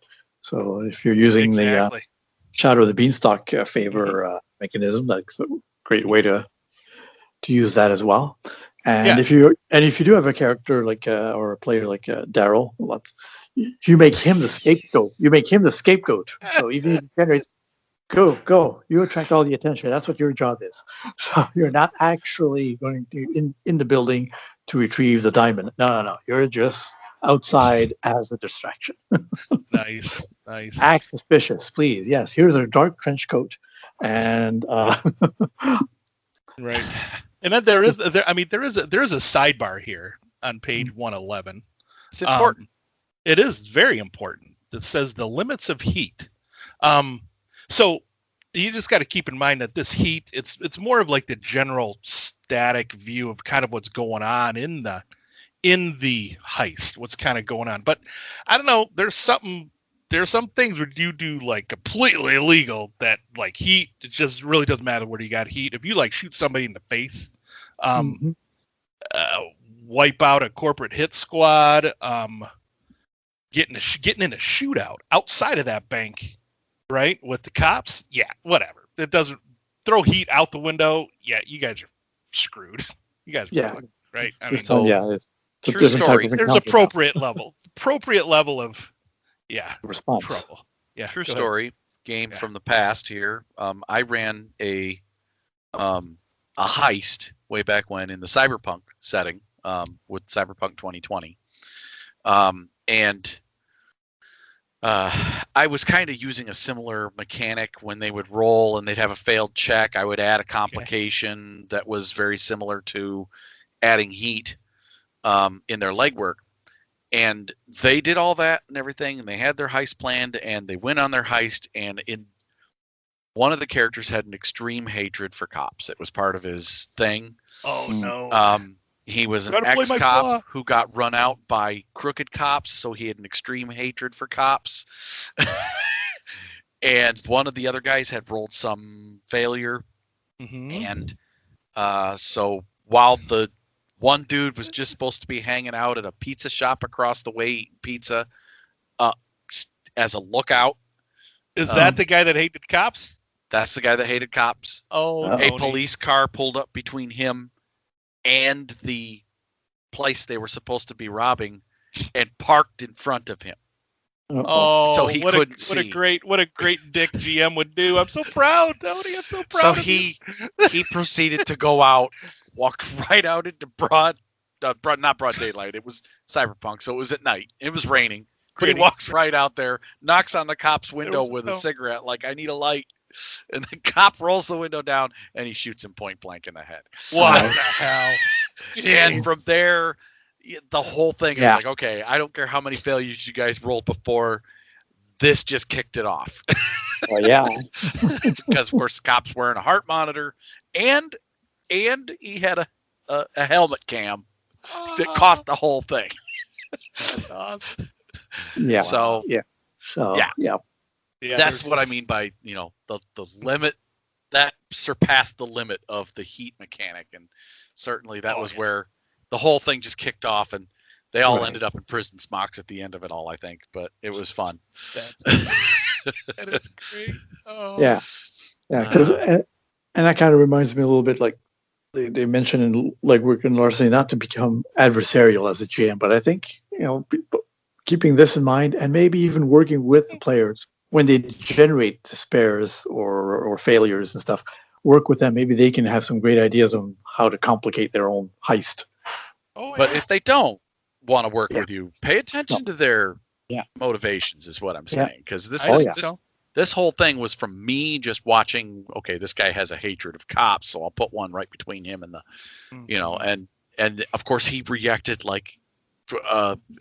So if you're using Exactly. the Shadow of the Beanstalk favor mechanism, that's a great way to use that as well. And if you do have a character like or a player like Daryl, you make him the scapegoat. So even if he generates, go. You attract all the attention. That's what your job is. So you're not actually going to in the building to retrieve the diamond. No. You're just outside as a distraction. Nice. Act suspicious, please. Yes, here's a dark trench coat, and Right. And then there is a sidebar here on page 111. It's important. It is very important. That says the limits of heat. So you just got to keep in mind that this heat, it's more of like the general static view of kind of what's going on in the heist, what's kind of going on. But I don't know, there's some things where you do like completely illegal that like heat, it just really doesn't matter where you got heat. If you like shoot somebody in the face, wipe out a corporate hit squad, getting in a shootout outside of that bank, right, with the cops, yeah, whatever. It doesn't throw heat out the window. Yeah, you guys are screwed. You guys are fucked, right? I mean, it's a True different story. type of there's encounter. appropriate level of response. trouble. Yeah, True go ahead. story. Game from the past here. I ran a heist way back when in the Cyberpunk setting with Cyberpunk 2020, and I was kind of using a similar mechanic. When they would roll and they'd have a failed check, I would add a complication that was very similar to adding heat in their legwork. And they did all that and everything, and they had their heist planned, and they went on their heist, and one of the characters had an extreme hatred for cops. It was part of his thing. Oh no. He was an Gotta play my claw. ex-cop who got run out by crooked cops, so he had an extreme hatred for cops. And one of the other guys had rolled some failure. And so while the one dude was just supposed to be hanging out at a pizza shop across the way eating pizza as a lookout. Is that the guy that hated cops? That's the guy that hated cops. Oh, A police car pulled up between him and the place they were supposed to be robbing and parked in front of him. Oh, so he couldn't see. What a great dick GM would do. I'm so proud, Tony. I'm so proud. So of he proceeded to go out, walked right out into not broad daylight. It was Cyberpunk, so it was at night. It was raining. But he walks right out there, knocks on the cop's window with a cigarette, like, I need a light. And the cop rolls the window down, and he shoots him point blank in the head. What the hell? And from there, the whole thing is like, okay, I don't care how many failures you guys rolled before. This just kicked it off. Well, yeah. Because, of course, the cop's wearing a heart monitor, and he had a helmet cam that caught the whole thing. That's awesome. Yeah. So yeah. That's what I mean by, the limit that surpassed the limit of the heat mechanic. And certainly that was where the whole thing just kicked off. And They all Right. ended up in prison smocks at the end of it all, I think, but it was fun. That is great. Oh. Yeah, because Uh. and that kind of reminds me a little bit like they mentioned in like working largely not to become adversarial as a GM, but I think keeping this in mind and maybe even working with the players when they generate despairs or failures and stuff, work with them. Maybe they can have some great ideas on how to complicate their own heist. Oh, But yeah. if they don't want to work Yeah. with you, pay attention to their Yeah. motivations, is what I'm Yeah. saying. Because this I is think this, so. this whole thing was from me just watching. Okay, this guy has a hatred of cops, so I'll put one right between him and the, Mhm. and of course he reacted like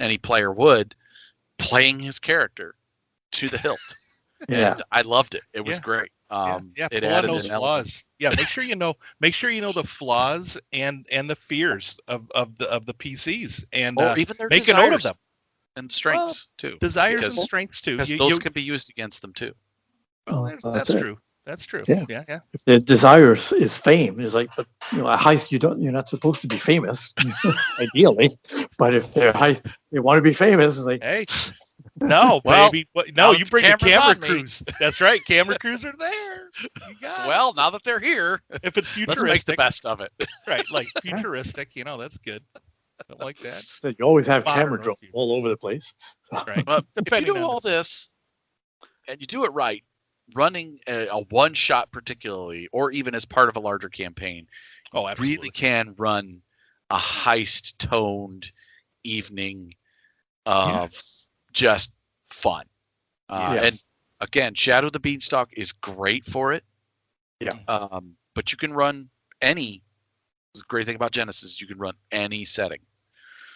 any player would, playing his character to the hilt. Yeah. And I loved it. It was Yeah. great. Yeah, It pull on added those an element. flaws. Yeah, make sure you know the flaws and the fears of the PCs, and Or even their make a note of desires them. and strengths too. Desires because, and strengths too. Because You, those you, can be used against them too. well, Well, that's that's it. true. That's true. Yeah. Yeah. If the desire is fame, it's like, but a heist, you're not supposed to be famous, ideally. But if they want to be famous, it's like, Hey, no, Well, baby. No, now you the bring a camera's camera on me. crews. That's right. Camera crews are there. You got Well, now that they're here, it. If it's let's make the futuristic, best of it. right? Like futuristic, that's good. Something like that, you always have Modern camera or drones future. all over the place. right? But if you Depending do on all this and you do it right, running a one shot particularly, or even as part of a larger campaign, Oh, absolutely. really can run a heist toned evening of just fun. Yes. And again, Shadow the Beanstalk is great for it. Yeah. But you can run any. The great thing about Genesis is you can run any setting.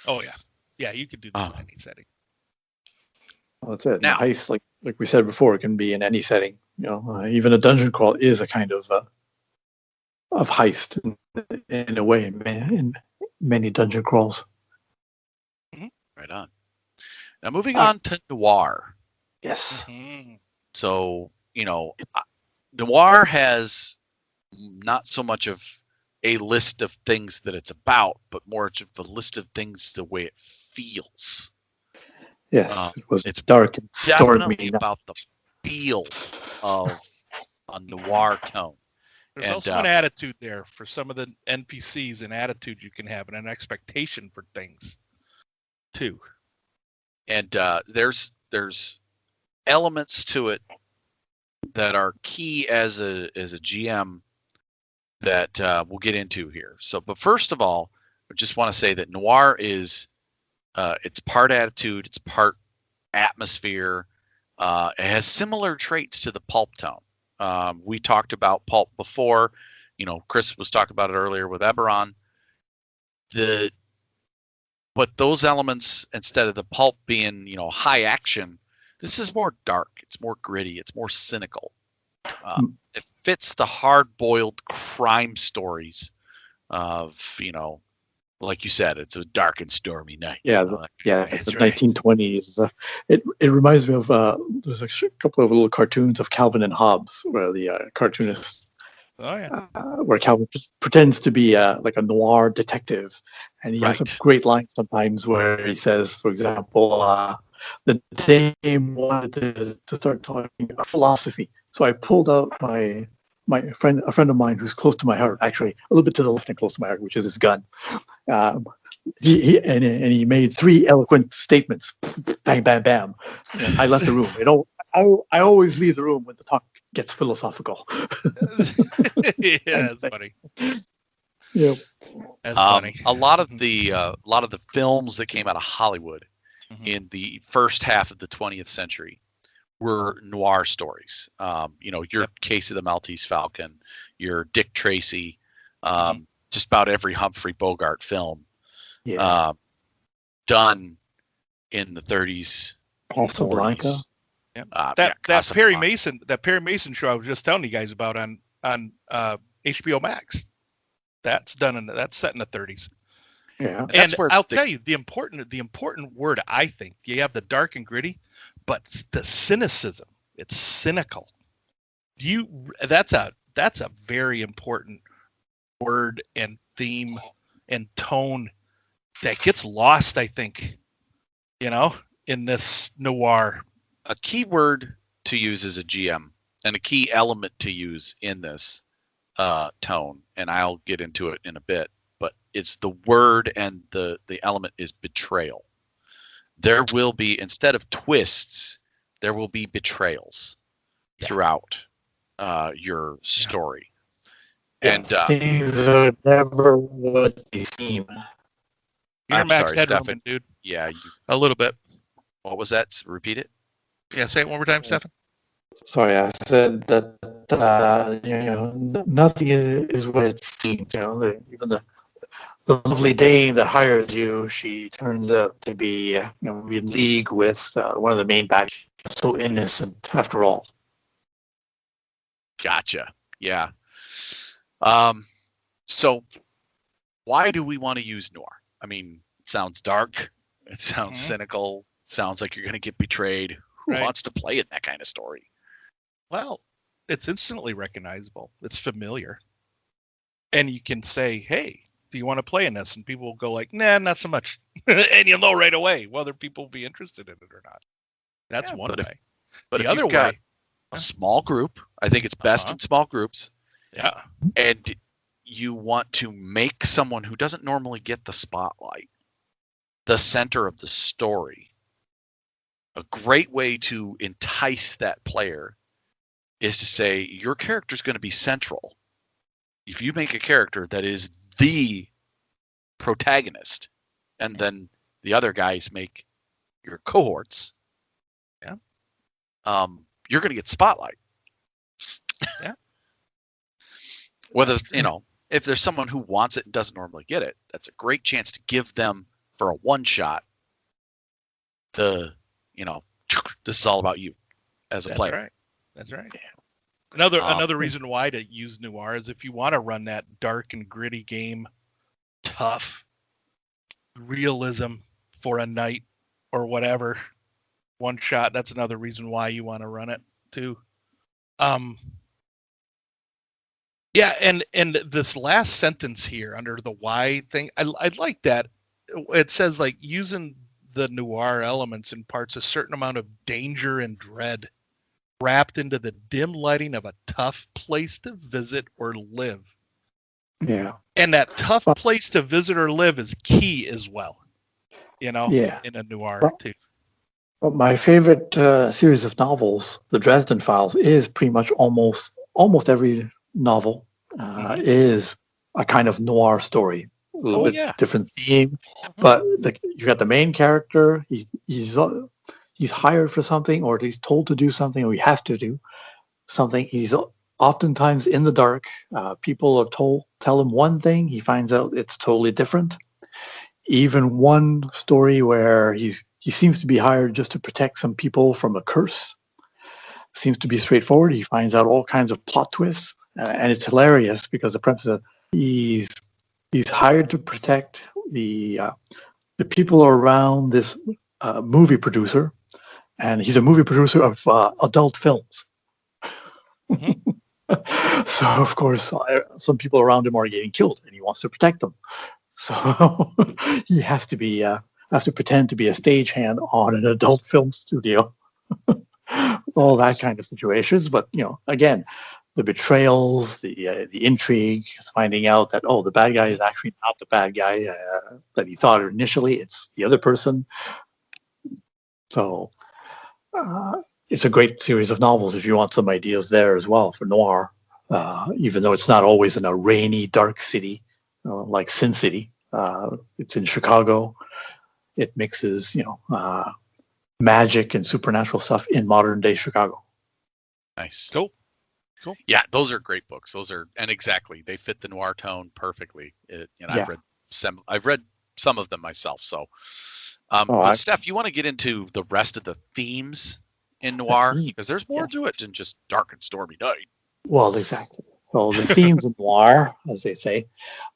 Oh yeah, yeah. You could do this in any setting. Well, that's it. Now- Now, heist, like we said before, it can be in any setting. Even a dungeon crawl is a kind of heist in a way in many dungeon crawls. Right on. Now moving on to noir. Yes. Mhm. So noir has not so much of a list of things that it's about, but more of a list of things the way it feels. Yes. It was it's dark and Definitely stormy. about the feel of a noir tone. There's And, also an attitude there for some of the NPCs, an attitude you can have, and an expectation for things, too. And there's elements to it that are key as a GM that we'll get into here. So, but first of all, I just want to say that noir is it's part attitude, it's part atmosphere. It has similar traits to the pulp tone. We talked about pulp before. Chris was talking about it earlier with Eberron. But those elements, instead of the pulp being, high action, this is more dark. It's more gritty. It's more cynical. It fits the hard-boiled crime stories of, like you said, it's a dark and stormy night. Yeah, That's the right. 1920s. It reminds me of there's a couple of little cartoons of Calvin and Hobbes, where the cartoonist, Oh yeah. where Calvin pretends to be like a noir detective, and he has a Right. great line sometimes where he says, for example, the dame wanted to start talking about philosophy, so I pulled out a friend of mine who's close to my heart, actually a little bit to the left and close to my heart, which is his gun. He made 3 eloquent statements. Bang, bam, bam. And I left the room. I always leave the room when the talk gets philosophical. Yeah, that's funny. Yeah. That's funny. A lot of the films that came out of Hollywood Mhm. in the first half of the 20th century were noir stories. Your Case of the Maltese Falcon, your Dick Tracy, just about every Humphrey Bogart film Yeah. done in the 30s, Casablanca. 40s. That Perry Casablanca. Mason show I was just telling you guys about on HBO Max. That's set in the 30s. Yeah. That's And where I'll tell you the important word, I think. You have the dark and gritty, but the cynicism. It's cynical. That's a very important word and theme and tone that gets lost, I think, in this noir. A key word to use as a GM and a key element to use in this tone, and I'll get into it in a bit, but it's the word, and the element is betrayal. There will be, instead of twists, there will be betrayals throughout your story. And things are never what they seem. You're I'm Max sorry, Headroom, Stefan. dude. Yeah, A little bit. what was that? Repeat it. Yeah, say it one more time, Stefan. Sorry, I said that nothing is what it seems. Even the lovely dame that hires you, she turns out to be in league with one of the main bad guys. So innocent after all. Gotcha. Yeah. So why do we want to use noir? I mean, it sounds dark. It sounds cynical. It sounds like you're going to get betrayed. Who wants to play in that kind of story? Well, it's instantly recognizable. It's familiar. And you can say, hey, do you want to play in this? And people will go like, nah, not so much. And you'll know right away whether people will be interested in it or not. That's one way. But the if other you've got way, a small group, I think it's best in small groups. Yeah. And you want to make someone who doesn't normally get the spotlight the center of the story. A great way to entice that player is to say your character's going to be central. If you make a character that is the protagonist, and then the other guys make your cohorts, you're going to get spotlight. Yeah. Whether, if there's someone who wants it and doesn't normally get it, that's a great chance to give them, for a one shot, this is all about you as a player. That's right. Another reason why to use noir is if you want to run that dark and gritty game, tough realism for a night or whatever, one shot. That's another reason why you want to run it too. Yeah, and this last sentence here under the why thing, I like that. It says like using the noir elements imparts a certain amount of danger and dread wrapped into the dim lighting of a tough place to visit or live. Yeah. And that tough place to visit or live is key as well. In a noir too. But my favorite series of novels, the Dresden Files, is pretty much almost every novel is a kind of noir story. A little bit different theme, but you got the main character. He's hired for something, or he's told to do something, or he has to do something. He's oftentimes in the dark. People are tell him one thing, he finds out it's totally different. Even one story where he seems to be hired just to protect some people from a curse seems to be straightforward. He finds out all kinds of plot twists, and it's hilarious because the premise is he's hired to protect the people around this movie producer, and he's a movie producer of adult films. So of course, some people around him are getting killed, and he wants to protect them. So he has to pretend to be a stagehand on an adult film studio. All that kind of situations, but again, the betrayals, the intrigue, finding out that the bad guy is actually not the bad guy that he thought initially; it's the other person. So it's a great series of novels if you want some ideas there as well for noir, even though it's not always in a rainy, dark city like Sin City. It's in Chicago. It mixes, magic and supernatural stuff in modern day Chicago. Nice. Cool. Yeah, those are great books. And exactly, they fit the noir tone perfectly. I've read some of them myself. So, Steph, you want to get into the rest of the themes in noir, because there's more to it than just dark and stormy night. Well, exactly. Well, the themes in noir, as they say,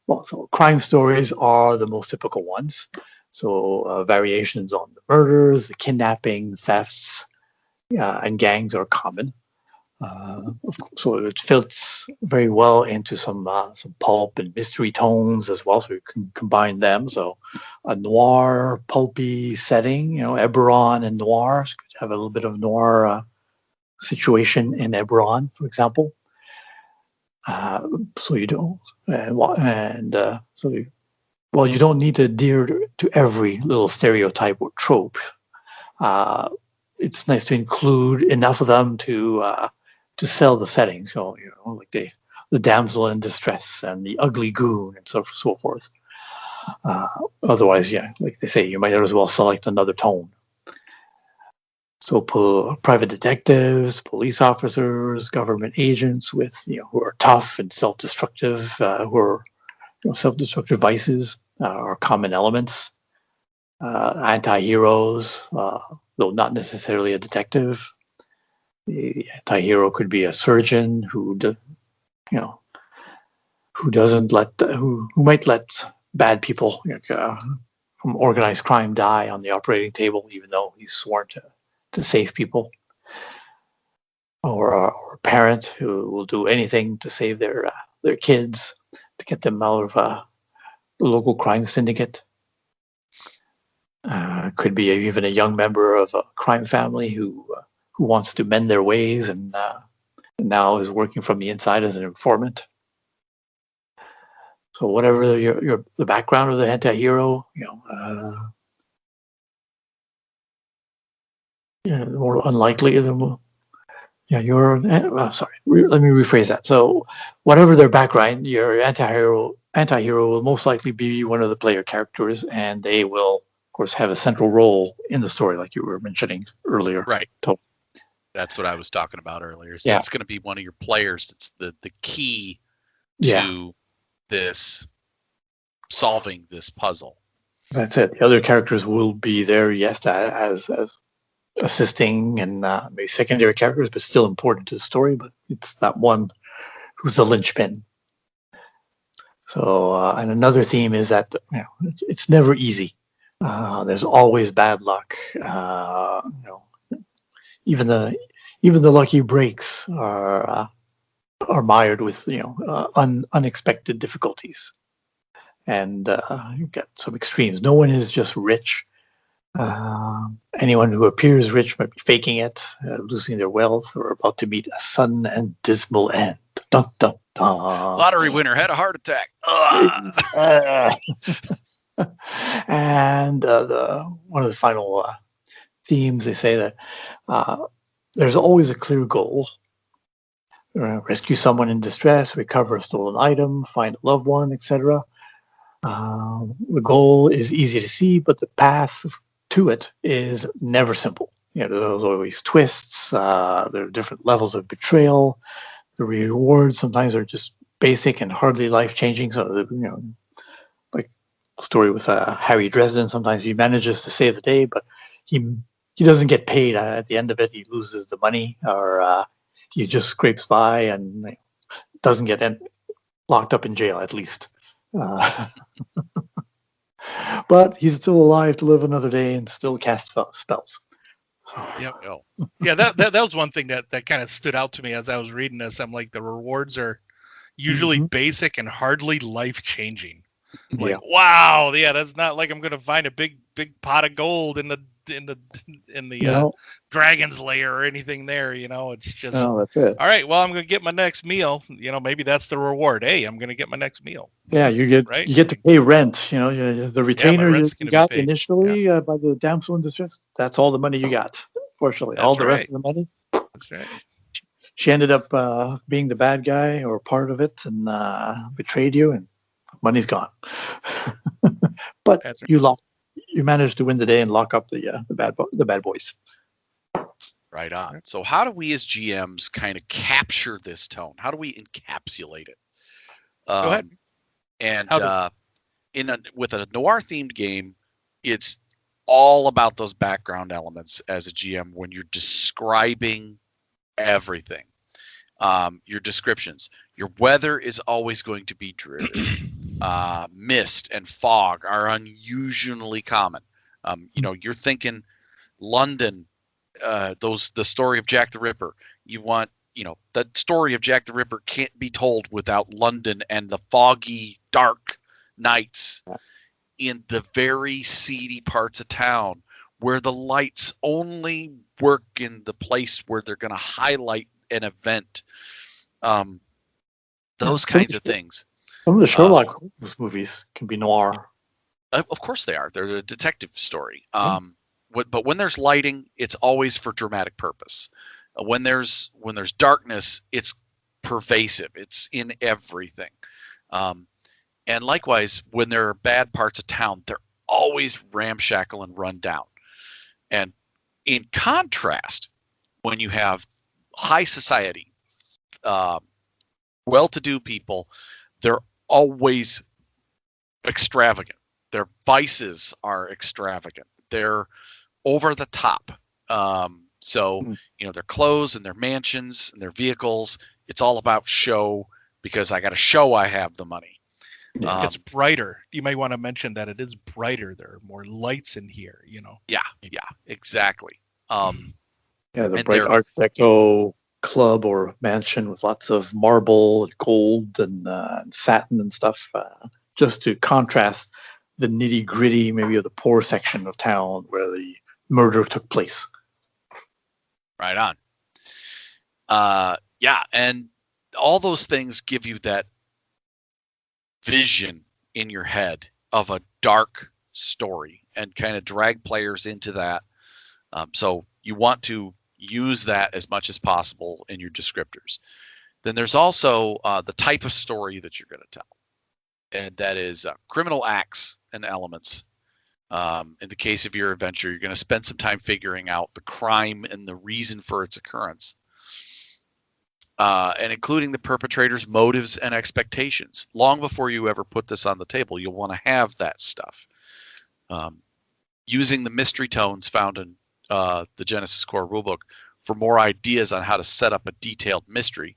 so crime stories are the most typical ones. So variations on the murders, the kidnapping, thefts, and gangs are common. So it fits very well into some pulp and mystery tones as well. So you can combine them. So a noir, pulpy setting, Eberron and noir. So you could have a little bit of noir situation in Eberron, for example. So you don't, you don't need to adhere to every little stereotype or trope. It's nice to include enough of them to sell the setting. So like the damsel in distress and the ugly goon and so forth. Otherwise, like they say, you might as well select another tone. So private detectives, police officers, government agents with who are tough and self-destructive, who are self-destructive vices are common elements. Anti-heroes, though not necessarily a detective. The anti-hero could be a surgeon who might let bad people from organized crime die on the operating table, even though he's sworn to save people. Or a parent who will do anything to save their kids, to get them out of the local crime syndicate. Could be even a young member of a crime family who wants to mend their ways and now is working from the inside as an informant. So whatever the background of the anti-hero, the more unlikely let me rephrase that. So whatever their background, your anti-hero will most likely be one of the player characters, and they will, of course, have a central role in the story, like you were mentioning earlier. Right. That's what I was talking about earlier. So that's going to be one of your players. It's the key to this solving this puzzle. That's it. The other characters will be there, yes, as assisting and maybe secondary characters, but still important to the story. But it's that one who's the linchpin. So, and another theme is that it's never easy. There's always bad luck. Even the lucky breaks are mired with unexpected difficulties, and you've got some extremes. No one is just rich. Anyone who appears rich might be faking it, losing their wealth, or about to meet a sudden and dismal end. Dun, dun, dun. Lottery winner had a heart attack. And one of the final themes, they say that there's always a clear goal. Rescue someone in distress, recover a stolen item, find a loved one, etc. The goal is easy to see, but the path to it is never simple. There's always twists. There are different levels of betrayal. The rewards sometimes are just basic and hardly life-changing. So, like the story with Harry Dresden, sometimes he manages to save the day, but he doesn't get paid at the end of it. He loses the money, or he just scrapes by and doesn't get locked up in jail, at least. But he's still alive to live another day and still cast spells. Yeah, that was one thing that kind of stood out to me as I was reading this. I'm like, the rewards are usually basic and hardly life-changing. Like, wow, that's not like I'm gonna find a big pot of gold in the dragon's lair or anything there. It's just, that's it. All right, well, I'm gonna get my next meal. Maybe that's the reward. Hey, I'm gonna get my next meal. Yeah, you get to pay rent. The retainer you got initially by the damsel in distress. That's all the money you got. Fortunately, all the rest of the money. That's right. She ended up being the bad guy or part of it, and betrayed you, and money's gone. But right. You managed to win the day and lock up the bad boys. Right on. So how do we as GMs kind of capture this tone? How do we encapsulate it? Go ahead. And with a noir themed game, it's all about those background elements as a GM when you're describing everything. Your descriptions. Your weather is always going to be dreary. Mist and fog are unusually common. You're thinking London, the story of Jack the Ripper. You want the story of Jack the Ripper can't be told without London and the foggy, dark nights in the very seedy parts of town where the lights only work in the place where they're going to highlight an event. Those kinds of things. Some of the Sherlock Holmes movies can be noir. Of course they are. They're a detective story. But when there's lighting, it's always for dramatic purpose. When there's darkness, it's pervasive. It's in everything. And likewise, when there are bad parts of town, they're always ramshackle and run down. And in contrast, when you have high society, well-to-do people, they're always extravagant. Their vices are extravagant. They're over the top. So their clothes and their mansions and their vehicles, it's all about show because I got to show I have the money. It's brighter. You may want to mention that it is brighter. There are more lights in here, Yeah, exactly. The bright Art Deco club or mansion with lots of marble and gold and satin and stuff, just to contrast the nitty gritty, maybe of the poor section of town where the murder took place. Right on. And all those things give you that vision in your head of a dark story and kind of drag players into that. So you want to use that as much as possible in your descriptors. Then there's also the type of story that you're going to tell. And that is criminal acts and elements. In the case of your adventure, you're going to spend some time figuring out the crime and the reason for its occurrence. And including the perpetrator's motives and expectations. Long before you ever put this on the table, you'll want to have that stuff. Using the mystery tones found in the Genesis Core rulebook for more ideas on how to set up a detailed mystery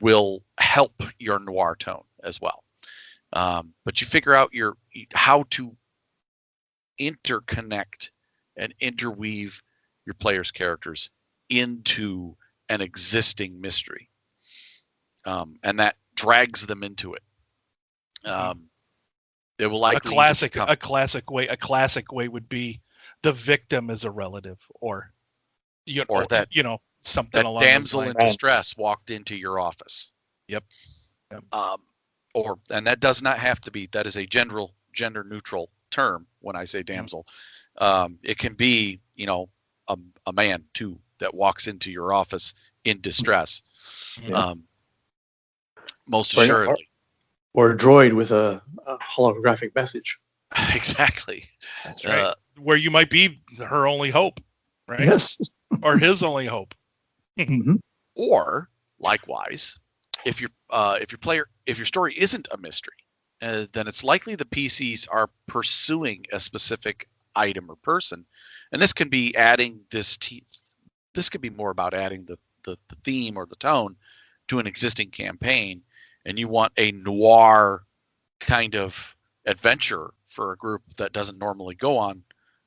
will help your noir tone as well. But you figure out how to interconnect and interweave your players' characters into an existing mystery. And that drags them into it. They will likely a classic way would be the victim is a relative, or something that along damsel those in lines. distress walked into your office. Yep. And that does not have to be. That is a gender neutral term. When I say damsel, it can be a man too that walks into your office in distress. Yeah. Most assuredly. Or a droid with a holographic message. Exactly. That's right. Where you might be her only hope, right? Yes. Or his only hope. Mm-hmm. Or likewise, if your story isn't a mystery, then it's likely the PCs are pursuing a specific item or person, and this can be adding this could be more about adding the theme or the tone to an existing campaign, and you want a noir kind of adventure for a group that doesn't normally go on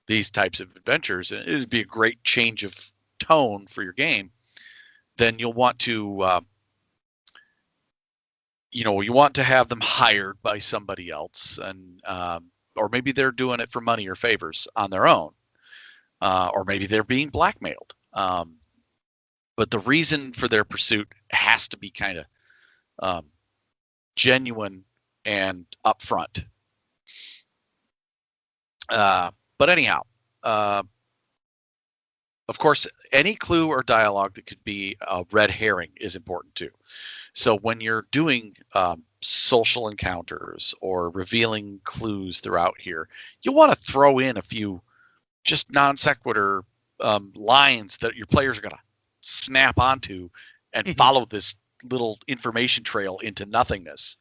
these types of adventures, and it would be a great change of tone for your game. Then you'll want to you want to have them hired by somebody else, and or maybe they're doing it for money or favors on their own, or maybe they're being blackmailed. But the reason for their pursuit has to be kind of genuine and upfront. But anyhow, of course, any clue or dialogue that could be a red herring is important too. So when you're doing social encounters or revealing clues throughout here, you want to throw in a few just non sequitur lines that your players are going to snap onto and follow this little information trail into nothingness,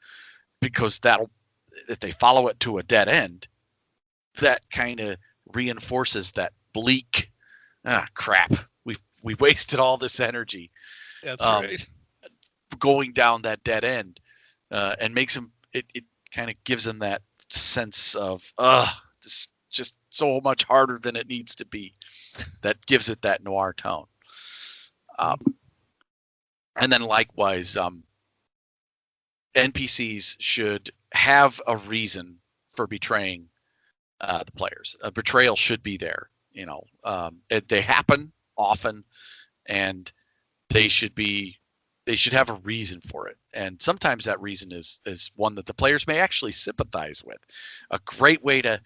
because if they follow it to a dead end, that kind of reinforces that bleak crap. We wasted all this energy. That's right. Going down that dead end, and makes them. It kind of gives them that sense of this just so much harder than it needs to be. That gives it that noir tone. And then likewise, NPCs should have a reason for betraying the players. A betrayal should be there. They happen often, and they should have a reason for it. And sometimes that reason is one that the players may actually sympathize with. A great way to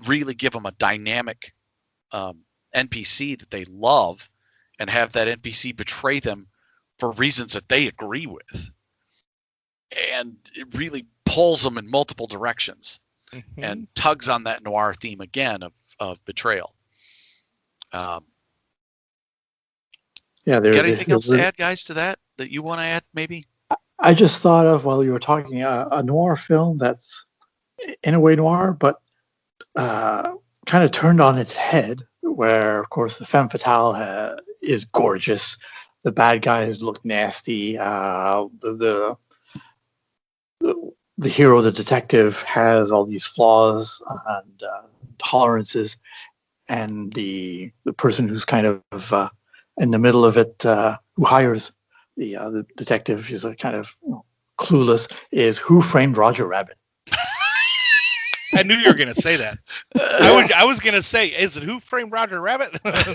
really give them a dynamic NPC that they love, and have that NPC betray them for reasons that they agree with. And it really pulls them in multiple directions and tugs on that noir theme again of betrayal. Yeah, got anything else to add, guys, to that you want to add, maybe? I just thought of, while you were talking, a noir film that's in a way noir, but kind of turned on its head, where, of course, the femme fatale is gorgeous. The bad guys look nasty. The hero, the detective, has all these flaws and tolerances, and the person who's kind of in the middle of it, who hires the detective, is a kind of clueless, is Who Framed Roger Rabbit. I knew you were going to say that. I was going to say, is it Who Framed Roger Rabbit? Yeah,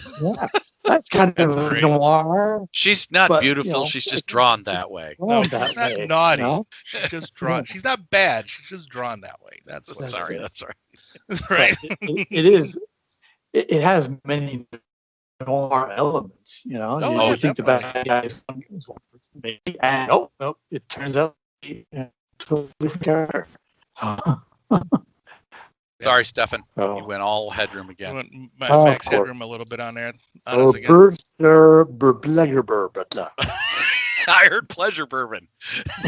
that's kind of great. Noir. She's not beautiful. She's just drawn that way. No, she's not naughty. No? She's just drawn. She's not bad. She's just drawn that way. That's sorry. That's right. That's right. It is. It has many noir elements. You think the bad guy is one person, and it turns out to be a totally different character. Sorry, Stefan. You went all headroom again. You went max headroom a little bit on there. I heard pleasure bourbon.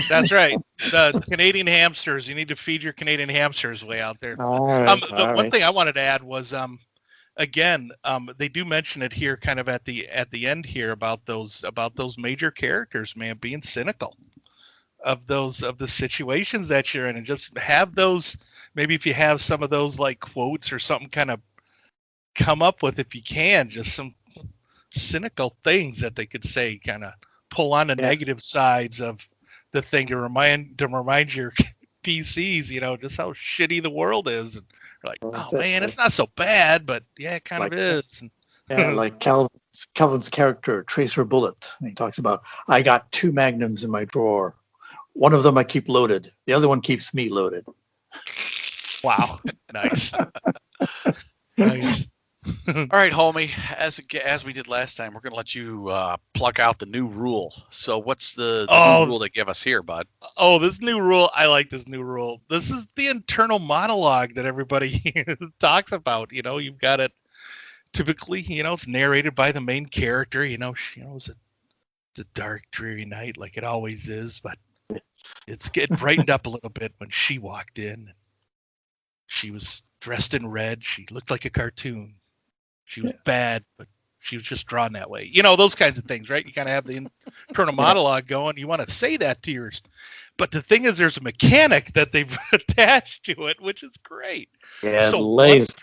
That's right. The Canadian hamsters. You need to feed your Canadian hamsters way out there. One thing I wanted to add was, again, they do mention it here, kind of at the end here, about those major characters, man, being cynical of the situations that you're in, and just have those. Maybe if you have some of those like quotes or something, kind of come up with, if you can, just some cynical things that they could say, kind of pull on the negative sides of the thing to remind your PCs, just how shitty the world is. And you're like, oh man, it's not so bad, but yeah, it kind of is. Like Calvin's character, Tracer Bullet. He talks about, I got 2 magnums in my drawer. One of them I keep loaded. The other one keeps me loaded. Wow. Nice. Nice. All right, homie. As we did last time, we're going to let you pluck out the new rule. So what's the new rule they give us here, bud? Oh, this new rule. I like this new rule. This is the internal monologue that everybody talks about. You've got it. Typically, it's narrated by the main character. It's a dark, dreary night like it always is, but it's getting brightened up a little bit when she walked in. She was dressed in red. She looked like a cartoon. She was bad, but she was just drawn that way. Those kinds of things, right? You kind of have the internal monologue going. You want to say that to yours. But the thing is, there's a mechanic that they've attached to it, which is great. Yeah, so legs.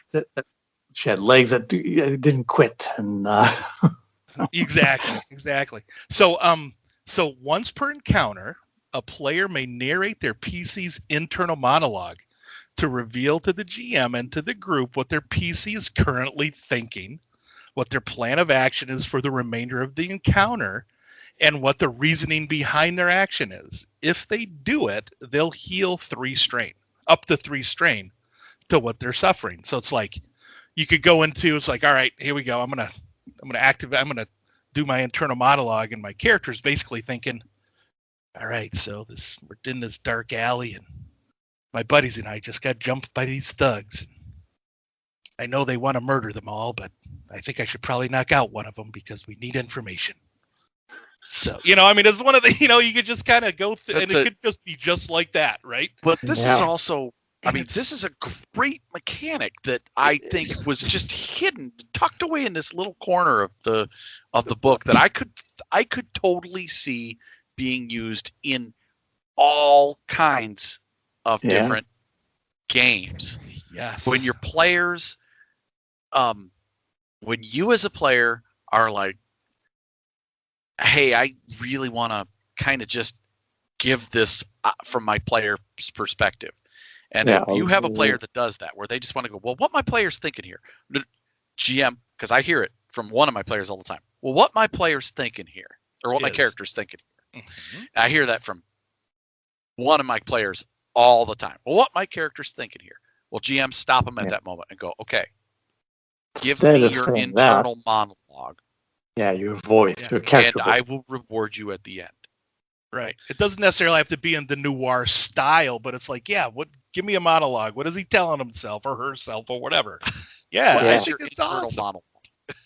She had legs that didn't quit. And Exactly. So once per encounter, a player may narrate their PC's internal monologue to reveal to the GM and to the group what their PC is currently thinking, what their plan of action is for the remainder of the encounter, and what the reasoning behind their action is. If they do it, they'll heal 3 strain, up to 3 strain to what they're suffering. So it's like you could go into, it's like, all right, here we go. I'm gonna do my internal monologue, and my character is basically thinking, all right, so we're in this dark alley, and my buddies and I just got jumped by these thugs. I know they want to murder them all, but I think I should probably knock out one of them because we need information. So, it's one of the, you could just kind of go through, and it could just be just like that, right? But this is also, this is a great mechanic that I think was just hidden, tucked away in this little corner of the book that I could totally see being used in all kinds of different games. Yes. When your players, when you as a player are like, hey, I really want to kind of just give this from my player's perspective. And if you have a player that does that, where they just want to go, well, what my player's thinking here, GM, because I hear it from one of my players all the time. Well, what my player's thinking here, or what my character's thinking here. Mm-hmm. I hear that from one of my players all the time. Well, what my character's thinking here. Well, GM, stop them at that moment and go, okay, give me your internal monologue. Yeah, your voice, your character. And I will reward you at the end. Right. It doesn't necessarily have to be in the noir style, but it's like, yeah, give me a monologue. What is he telling himself or herself or whatever? Yeah, I think it's awesome. Monologue.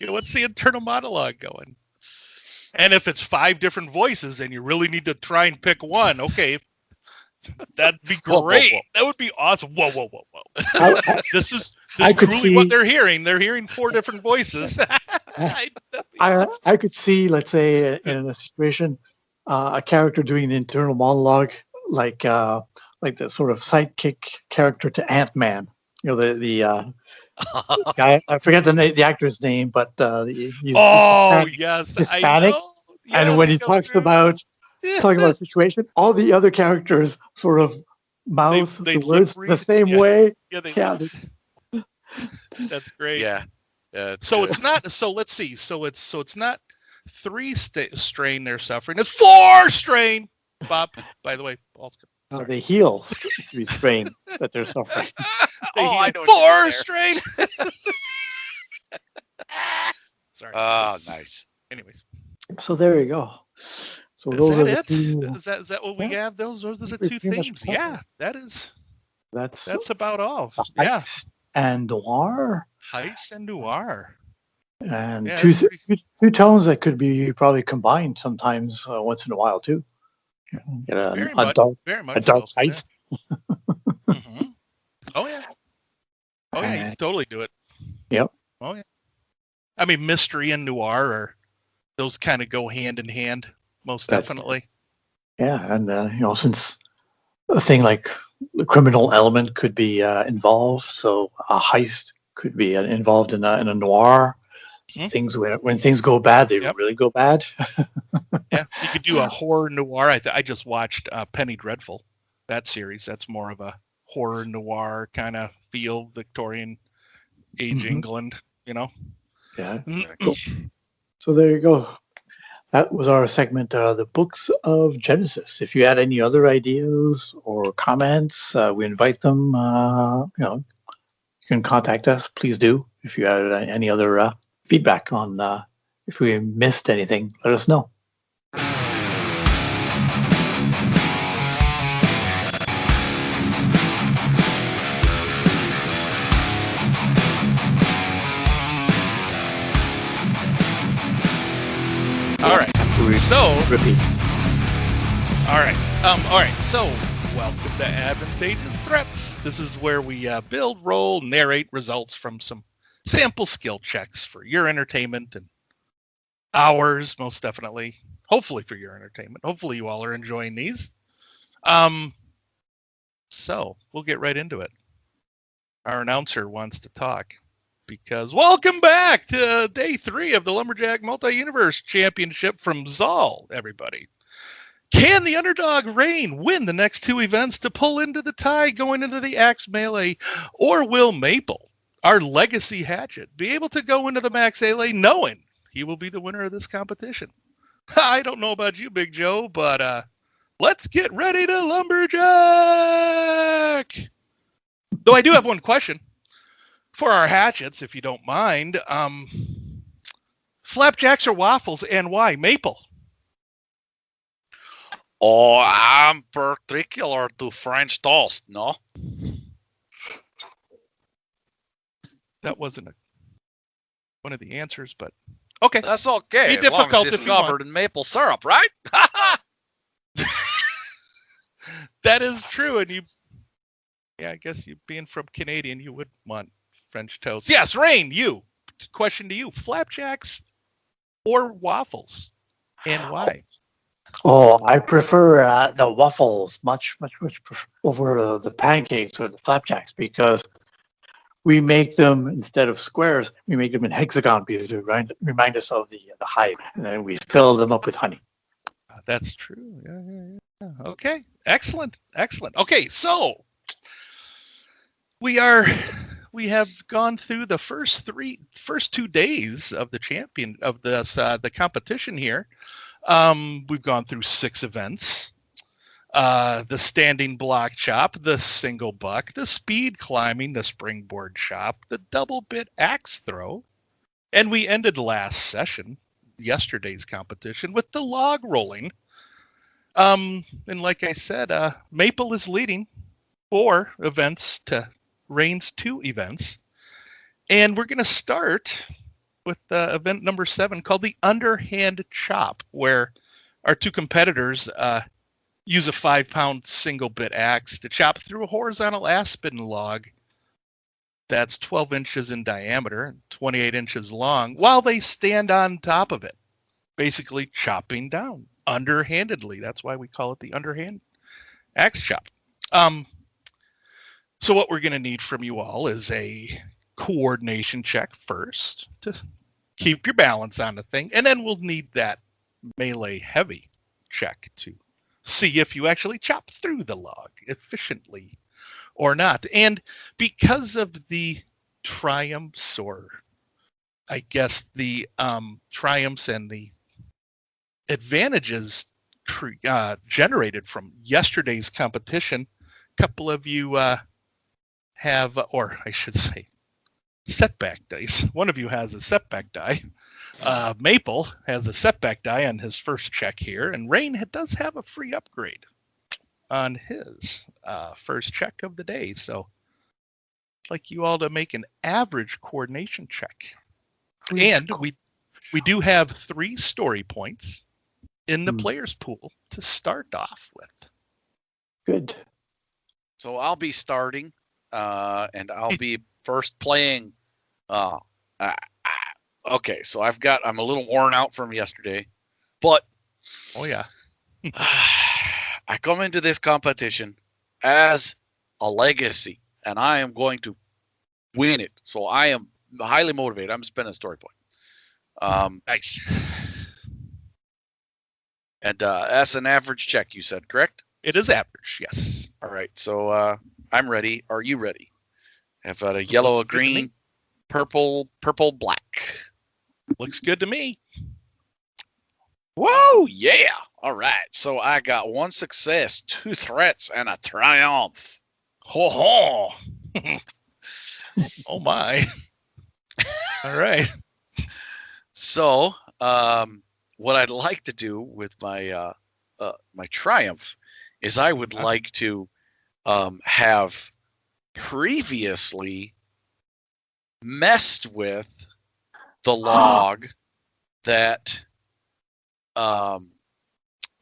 What's the internal monologue going? And if it's 5 different voices and you really need to try and pick one, okay, that'd be great. Whoa. That would be awesome. Whoa. This is truly what they're hearing. They're hearing 4 different voices. I could see, let's say, in a situation, a character doing the internal monologue, like the sort of sidekick character to Ant-Man. You know, the guy, I forget the actor's name, but he's Hispanic. Hispanic. And when he talks about a situation, all the other characters sort of mouth the words the same way. That's great. Yeah. So it's not. So let's see. So it's not 3 strain they're suffering. It's 4 strain. Bob, by the way, the heel strain that they're suffering. I know 4 strain. Sorry. Oh, nice. Anyways. So there you go. So those are the 2. Is that what we have? Those are the 2 themes. Yeah, that's about all. Yeah. And noir. Heist and noir. And two tones that could be probably combined sometimes once in a while too. Get a dark heist. Mm-hmm. Oh yeah. You can totally do it. Yep. Oh yeah. I mean, mystery and noir those kind of go hand in hand, most definitely. Yeah, and since a thing like the criminal element could be involved, so a heist could be involved in a noir. Mm-hmm. Things when things go bad, they really go bad. Yeah, you could do a horror noir. I just watched Penny Dreadful, that series. That's more of a horror noir kind of feel, Victorian age England, Yeah. Cool. So there you go. That was our segment, the Books of Genesis. If you had any other ideas or comments, we invite them. You can contact us. Please do. If you had any other feedback on if we missed anything, let us know. All right. So repeat. All right. So welcome to Advantageous Threats. This is where we build, roll, narrate results from some sample skill checks for your entertainment and ours, most definitely. Hopefully for your entertainment. Hopefully you all are enjoying these. So we'll get right into it. Our announcer wants to talk. Because welcome back to day 3 of the Lumberjack Multi-Universe Championship from Zal, everybody. Can the underdog Rain win the next 2 events to pull into the tie going into the Axe Melee? Or will Maple, our legacy hatchet, be able to go into the Max Melee knowing he will be the winner of this competition? I don't know about you, Big Joe, but let's get ready to lumberjack! Though I do have one question. For our hatchets, if you don't mind, flapjacks or waffles, and why? Maple. Oh, I'm particular to French toast, no? That wasn't one of the answers, but okay. That's okay. Be difficult as long as it's covered in maple syrup, right? That is true, and I guess you being from Canadian, you would want French toast. Yes, Rain, you. Question to you. Flapjacks or waffles? And why? Oh, I prefer the waffles much over the pancakes or the flapjacks because we make them, instead of squares, we make them in hexagon pieces to remind us of the hive. And then we fill them up with honey. That's true. Yeah. Okay. Excellent. Okay, so we have gone through the first 2 days of the the competition here. We've gone through 6 events. The standing block chop, the single buck, the speed climbing, the springboard chop, the double bit axe throw, and we ended yesterday's competition, with the log rolling. And like I said, Maple is leading 4 events to Rain's 2 events, and we're going to start with event number 7, called the underhand chop, where our 2 competitors use a 5-pound single bit axe to chop through a horizontal aspen log that's 12 inches in diameter and 28 inches long, while they stand on top of it, basically chopping down underhandedly. That's why we call it the underhand axe chop. So what we're going to need from you all is a coordination check first to keep your balance on the thing, and then we'll need that melee heavy check to see if you actually chop through the log efficiently or not. And because of the triumphs, or I guess the triumphs and the advantages generated from yesterday's competition, a couple of you have, or I should say, setback dice. One of you has a setback die. Maple has a setback die on his first check here, and Rain does have a free upgrade on his first check of the day. So I'd like you all to make an average coordination check. And we do have 3 story points in the player's pool to start off with. Good. So I'll be starting, and I'll be first playing. Okay, so I'm a little worn out from yesterday, but oh yeah, I come into this competition as a legacy, and I am going to win it. So I am highly motivated. I'm spending a story point. Nice. And that's an average check, you said, correct? It is average, yes. All right, so I'm ready. Are you ready? I've got a yellow, a green, purple, black. Looks good to me. Whoa, yeah. All right, so I got 1 success, 2 threats, and a triumph. Ho ho. Oh my. All right. So, what I'd like to do with my my triumph is I would like to have previously messed with the log that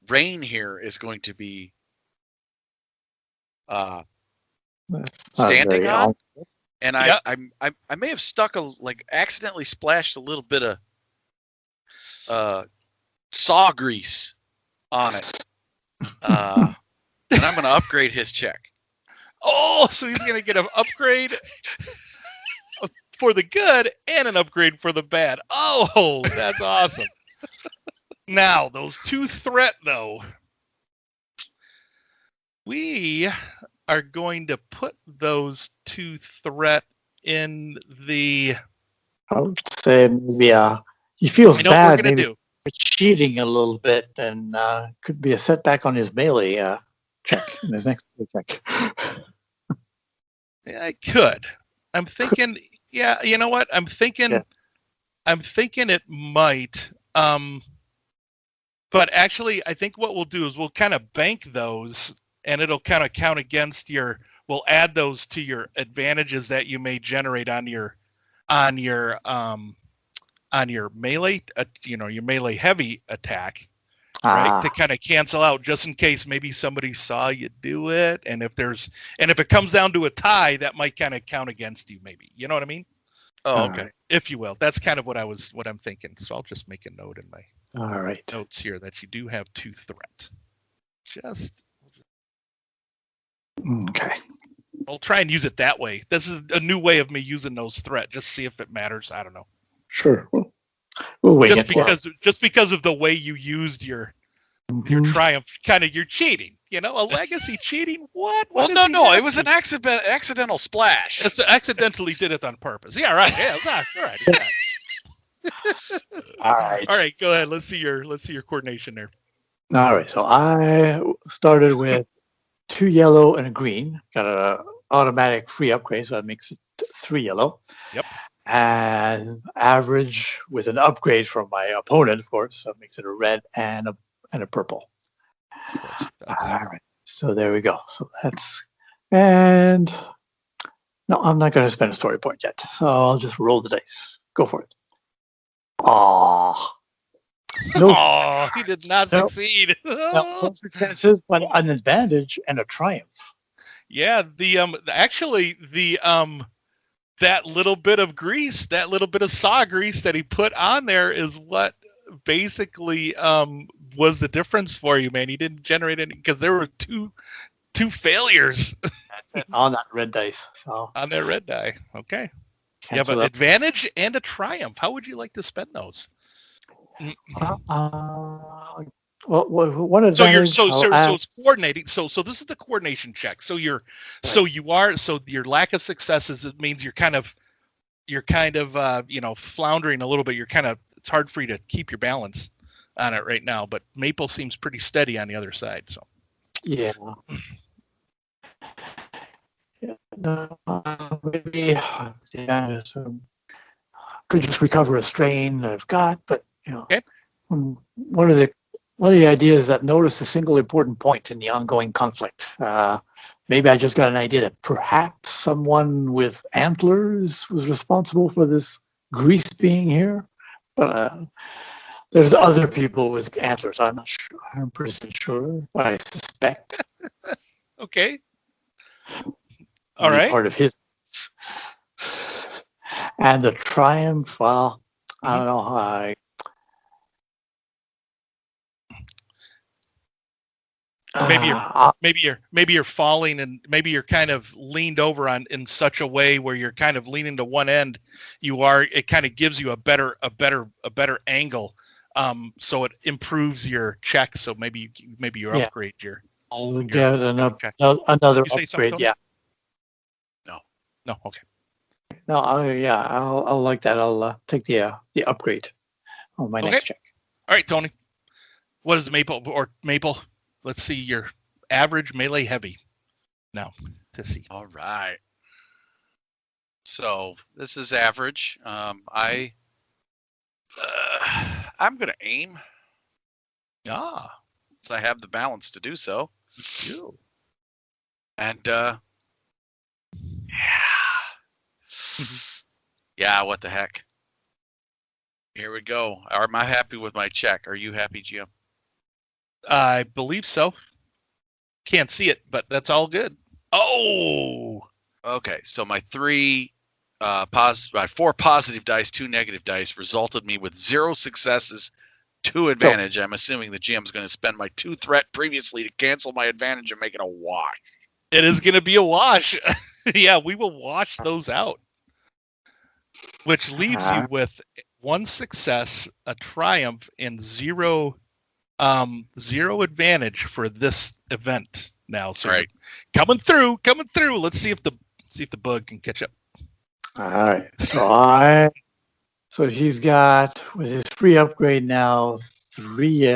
Rain here is going to be standing on, and I may have stuck accidentally splashed a little bit of saw grease on it, and I'm going to upgrade his check. Oh, so he's going to get an upgrade for the good and an upgrade for the bad. Oh, that's awesome. Now, those 2 threat, though. We are going to put those 2 threat in the... I would say maybe he feels bad. What we're going to do. Cheating a little bit, and could be a setback on his melee check in his next check. Yeah, I could. I'm thinking... Yeah, you know what? I'm thinking it might. But actually, I think what we'll do is we'll kind of bank those, and it'll kind of count against we'll add those to your advantages that you may generate on your melee, your melee heavy attack, right? To kind of cancel out, just in case maybe somebody saw you do it, and if it comes down to a tie, that might kind of count against you, maybe. You know what I mean? Oh, okay. If you will. That's kind of what I'm thinking. So I'll just make a note in my notes here that you do have 2 threat. Okay. I'll try and use it that way. This is a new way of me using those threat. Just see if it matters. I don't know. Sure. We'll wait Just because of the way you used your triumph, kind of you're cheating. A legacy cheating. What? Well, no. It was an accidental splash. It's accidentally did it on purpose. Yeah, right. Yeah, all right. Yeah. All right. Go ahead. Let's see your coordination there. All right. So I started with 2 yellow and a green. Got a automatic free upgrade, so that makes it 3 yellow. Yep. And average with an upgrade from my opponent, of course, so it makes it a red and a purple. Of course. All right. So there we go. So and no, I'm not going to spend a story point yet. So I'll just roll the dice. Go for it. He did not succeed. No successes, but an advantage and a triumph. Yeah, that little bit of grease, that little bit of saw grease that he put on there is what basically was the difference for you, man. He didn't generate any because there were two failures on that red dice. So on that red die, okay. You have cancel an that. advantage and a triumph. How would you like to spend those? Well, one advantage. So it's coordinating. So this is the coordination check. So your lack of successes, it means you're kind of floundering a little bit. It's hard for you to keep your balance on it right now. But Maple seems pretty steady on the other side. So yeah. No, maybe could just recover a strain that I've got, but okay. One of the ideas that notice a single important point in the ongoing conflict. Maybe I just got an idea that perhaps someone with antlers was responsible for this grease being here, but there's other people with antlers. I'm not sure. I'm pretty sure, but I suspect. Okay. All right. Part of his. And the triumph, well, I don't know. Maybe you're falling and maybe you're kind of leaned over in such a way where you're kind of leaning to one end. It kind of gives you a better angle. So it improves your check. So maybe you upgrade your. I'll get another upgrade. Yeah. No. Okay. No. I'll like that. I'll take the upgrade on my next check. All right, Tony. What is Maple? Let's see your average melee heavy. Now to see. All right. So this is average. I'm gonna aim. So I have the balance to do so. And yeah, what the heck? Here we go. Am I happy with my check? Are you happy, Jim? I believe so. Can't see it, but that's all good. Oh! Okay, so my 4 positive dice, 2 negative dice resulted me with 0 successes, 2 advantage. I'm assuming the GM's going to spend my 2 threat previously to cancel my advantage and make it a wash. It is going to be a wash. Yeah, we will wash those out. Which leaves you with 1 success, a triumph, and 0 advantage for this event now. So right. coming through. Let's see if the bug can catch up. All right. So he's got with his free upgrade now 3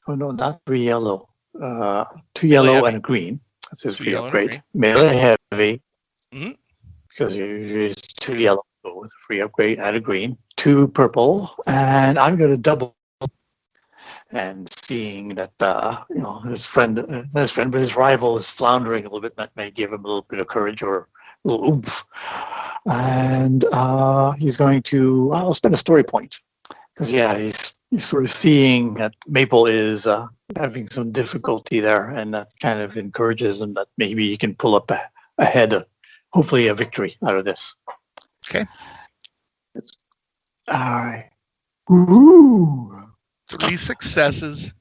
not 3 yellow. 2 yellow and a green. That's his free upgrade. Melee heavy. Mm-hmm. Because usually it's 2 yellow with a free upgrade and a green. 2 purple, and I'm going to double. And seeing that his friend, but his rival is floundering a little bit, that may give him a little bit of courage or a little oomph. And he's going to. I'll spend a story point because he's sort of seeing that Maple is having some difficulty there, and that kind of encourages him that maybe he can pull up ahead, hopefully a victory out of this. Okay. All right. Ooh. 3 successes,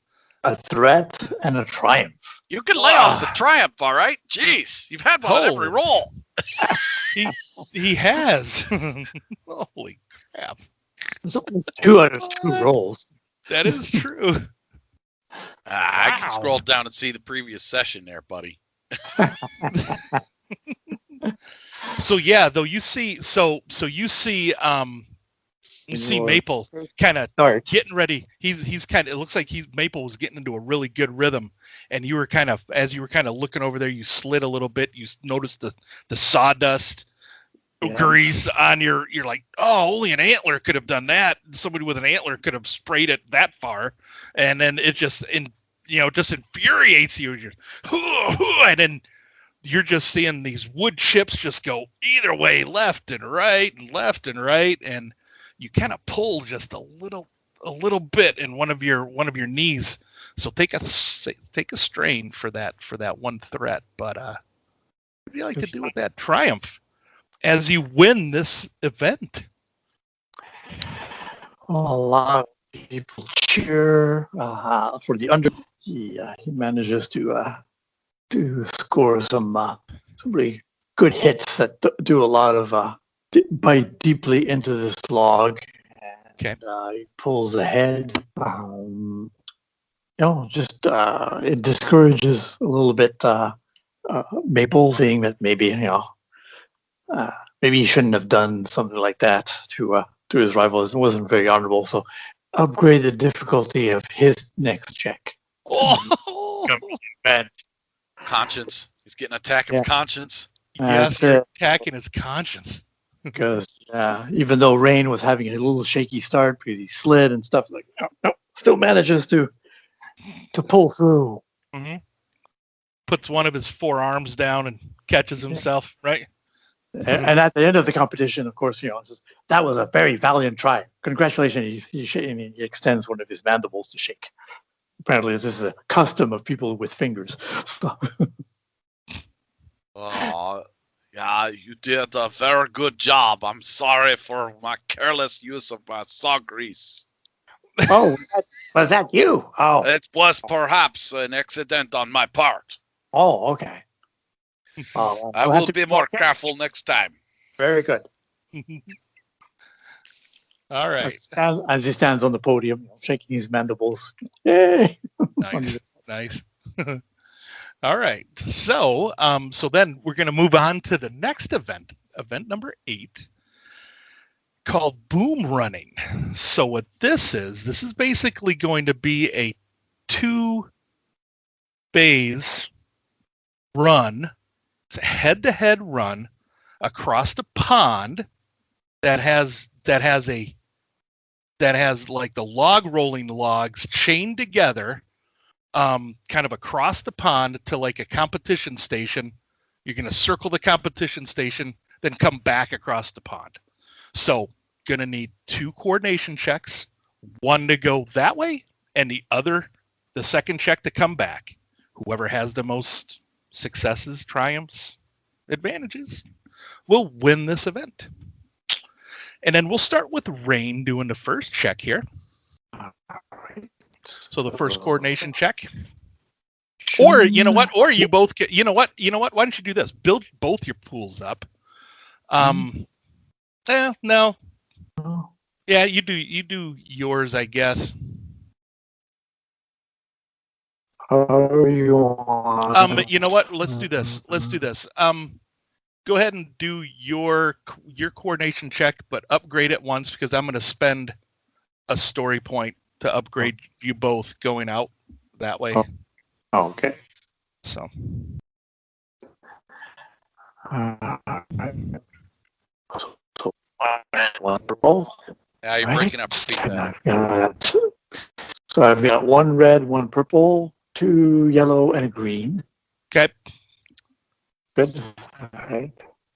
a threat, and a triumph. You can lay off the triumph, all right? Jeez, you've had one on every roll. He has. Holy crap. There's only 2 out of 2 rolls. That is true. I can scroll down and see the previous session there, buddy. So yeah, though you see Maple kind of getting ready. He's kind of, it looks like Maple was getting into a really good rhythm, and you were kind of, as you were kind of looking over there, you slid a little bit. You noticed the sawdust grease on you're like, oh, only an antler could have done that. Somebody with an antler could have sprayed it that far, and then it just infuriates you. And then you're just seeing these wood chips just go either way, left and right, and you kind of pull just a little bit in one of your knees. So take a strain for that one threat. But what do you like to do with that triumph as you win this event? A lot of people cheer for the under. He manages to score some really good hits that do a lot of bite deeply into this log. And, he pulls ahead. It discourages a little bit Maple, seeing that maybe he shouldn't have done something like that to his rivals. It wasn't very honorable. So upgrade the difficulty of his next check. Oh, conscience. He's getting an attack of conscience. Yes, they're attacking his conscience. Because even though Rain was having a little shaky start because he slid and stuff, like still manages to pull through. Mm-hmm. Puts one of his forearms down and catches himself, right? And at the end of the competition, of course, says, that was a very valiant try. Congratulations. He extends one of his mandibles to shake. Apparently, this is a custom of people with fingers. Yeah, you did a very good job. I'm sorry for my careless use of my saw grease. Oh, was that you? Oh, it was perhaps an accident on my part. Oh, okay. I will be more careful next time. Very good. All right. As he stands on the podium, shaking his mandibles. Yay! Nice. All right. So then we're going to move on to the next event number 8, called Boom Running. So what this is basically going to be a 2-phase run. It's a head-to-head run across the pond that has like the rolling logs chained together, kind of across the pond to like a competition station. You're going to circle the competition station, then come back across the pond. So going to need 2 coordination checks, one to go that way and the second check to come back. Whoever has the most successes, triumphs, advantages will win this event. And then we'll start with Rain doing the first check here. So the first coordination check. Or you know what? Or you both you know what? Why don't you do this? Build both your pools up. No. Yeah, you do yours, I guess. You know what? Let's do this. Go ahead and do your coordination check, but upgrade it once because I'm going to spend a story point to upgrade you both going out that way. Oh, okay. So. One purple. Yeah, you're breaking up. So I've got 1 red, 1 purple, 2 yellow, and a green. Okay. Good. All right.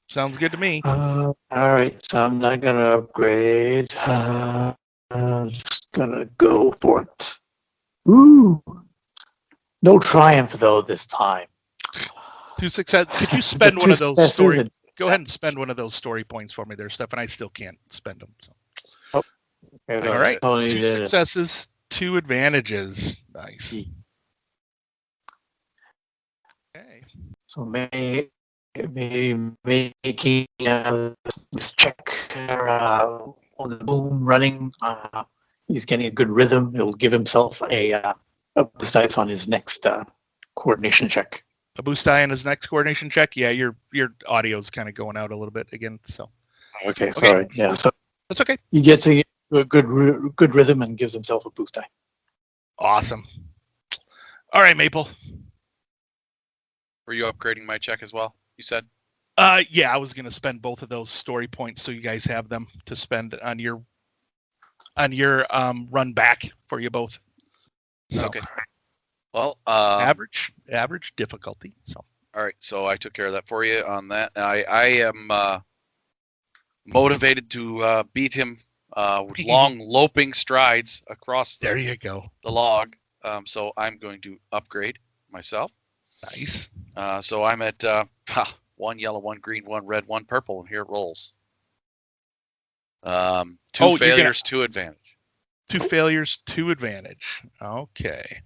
Sounds good to me. All right. So I'm not going to upgrade. I'm just going to go for it. Ooh. No triumph, though, this time. 2 success. Could you spend one of those story? Go ahead and spend one of those story points for me there, Steph, I still can't spend them. So. Okay, all right. 2 successes, 2 advantages. Nice. So maybe making this check on the boom running. He's getting a good rhythm. He'll give himself a boost dice on his next coordination check. A boost die in his next coordination check. Yeah, your audio's kind of going out a little bit again. So Okay, sorry. Yeah, so that's okay. he gets a good rhythm and gives himself a boost die. Awesome. All right, Maple. Were you upgrading my check as well? You said. Yeah, I was gonna spend both of those story points so you guys have them to spend on your run back for you both. So, Okay. Well, average difficulty. So. All right, so I took care of that for you on that. I am motivated to beat him with long loping strides across There you go. the log. So I'm going to upgrade myself. Nice. So I'm at 1 yellow, 1 green, 1 red, 1 purple, and here it rolls. 2 failures, 2 advantage. 2 failures, 2 advantage. Okay.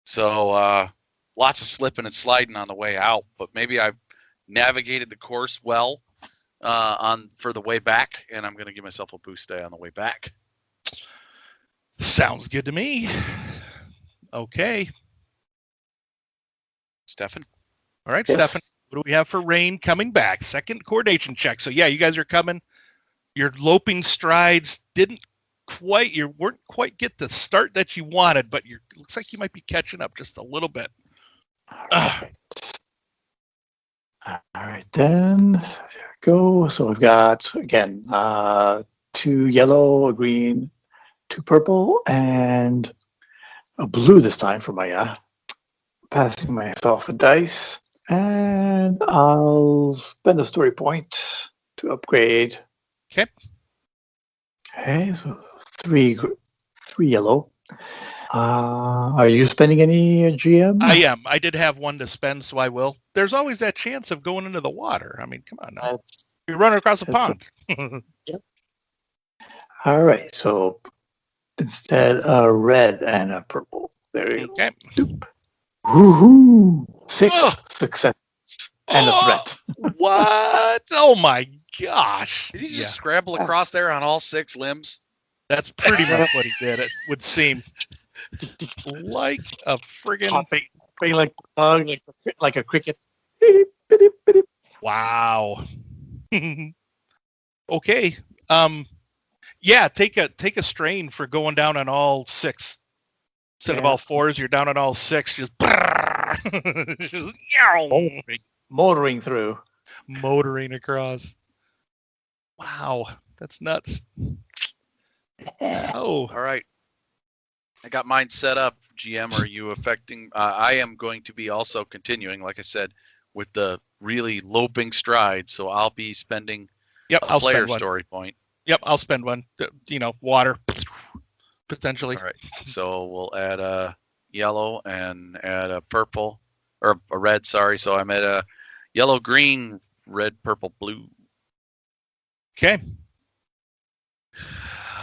So lots of slipping and sliding on the way out, but maybe I've navigated the course well for the way back, and I'm going to give myself a boost die on the way back. Sounds good to me. Okay. Stefan? All right, Yes. Stefan. What do we have for Rain coming back? Second coordination check. So yeah, you guys are coming. Your loping strides you weren't quite get the start that you wanted, but looks like you might be catching up just a little bit. All right, then there we go. So we've got again 2 yellow, a green, 2 purple, and a blue this time for my passing myself a dice. And I'll spend a story point to upgrade. Okay. Okay, so 3 yellow. Are you spending any GM? I am. I did have one to spend, so I will. There's always that chance of going into the water. I mean, come on now. You're running across a pond. All right, so instead a red and a purple. There you Okay. go. Woohoo! 6 Oh. successes and a threat. What? Oh my gosh. Did he just scramble across there on all 6 limbs? That's pretty much what he did, it would seem. Like a friggin' Hopping like a dog, like a cricket. wow. Okay. Yeah, take a strain for going down on all 6. Instead of all 4s, you're down on all 6. Just Motoring through. motoring across. Wow, that's nuts. Oh, All right. I got mine set up, GM. Are you affecting? I am going to be also continuing, like I said, with the really loping strides. So I'll be spending yep. a I'll player spend one. story point. Yep, I'll spend one. Water, potentially. All right. So we'll add a yellow and add a purple or a red. Sorry. So I'm at a yellow, green, red, purple, blue. Okay.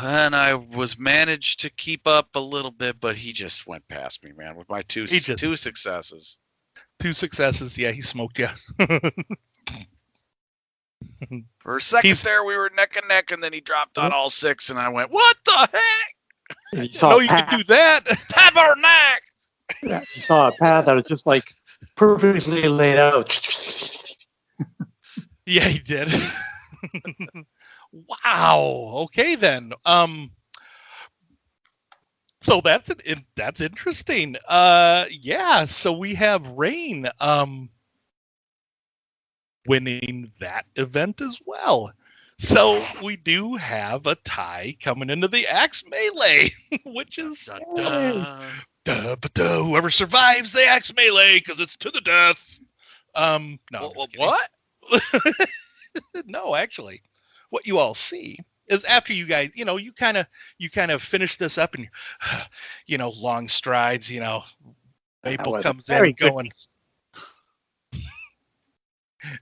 And I was managed to keep up a little bit, but he just went past me, man, with my two successes. 2 successes. Yeah, he smoked you. For a second there, we were neck and neck, and then he dropped on all 6, and I went, "What the heck? No, you can do that. Tabernacle!" Yeah, you saw a path that was just like perfectly laid out. Yeah, he did. Wow. Okay then. So that's interesting. Yeah. So we have Rain winning that event as well. So we do have a tie coming into the axe melee, which is whoever survives the axe melee because it's to the death. No. What? No, actually, what you all see is after you guys, you kind of finish this up and long strides, Maple comes in going,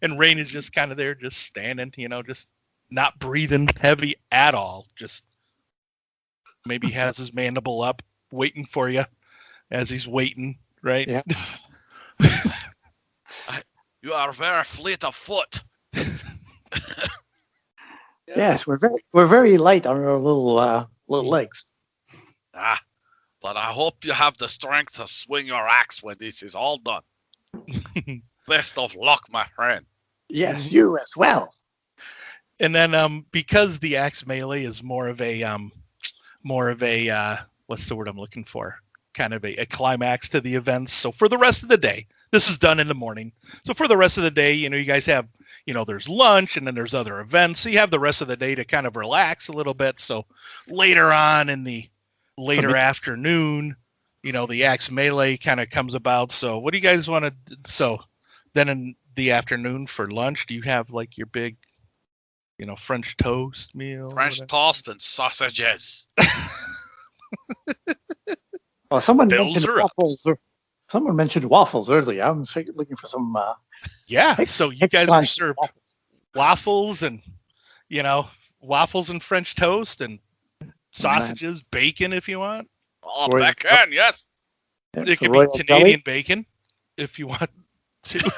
and Rain is just kind of there, just standing, just not breathing heavy at all, just maybe has his mandible up, waiting for you, as he's waiting, right? Yeah. You are very fleet of foot. Yes, we're very light on our little legs. But I hope you have the strength to swing your axe when this is all done. Best of luck, my friend. Yes, you as well. And then because the axe melee is more of a what's the word I'm looking for? Kind of a climax to the events. So for the rest of the day, this is done in the morning. So for the rest of the day, you guys have, there's lunch and then there's other events. So you have the rest of the day to kind of relax a little bit. So later on in the later afternoon, the axe melee kind of comes about. So what do you guys want to? So then in the afternoon for lunch, do you have like your big, French toast meal? French toast and sausages. Well, someone Fills mentioned her up. waffles. Someone mentioned waffles earlier. I'm looking for some. So you guys are served waffles and waffles and French toast and sausages, bacon if you want. Oh, bacon, yes. It could be Canadian bacon if you want to.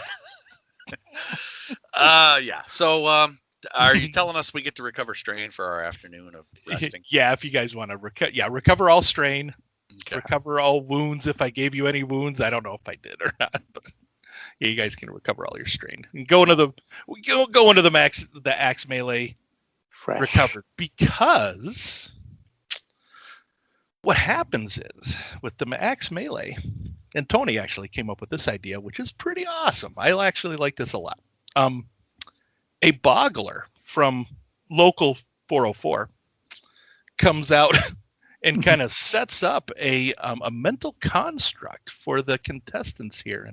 Yeah. So, are you telling us we get to recover strain for our afternoon of resting? Yeah, if you guys want to recover all strain, Okay. recover all wounds. If I gave you any wounds, I don't know if I did or not. But yeah, you guys can recover all your strain. And go into the axe melee fresh. recovered, because what happens is with the axe melee, and Tony actually came up with this idea, which is pretty awesome. I actually like this a lot. A boggler from local 404 comes out and kind of sets up a mental construct for the contestants here.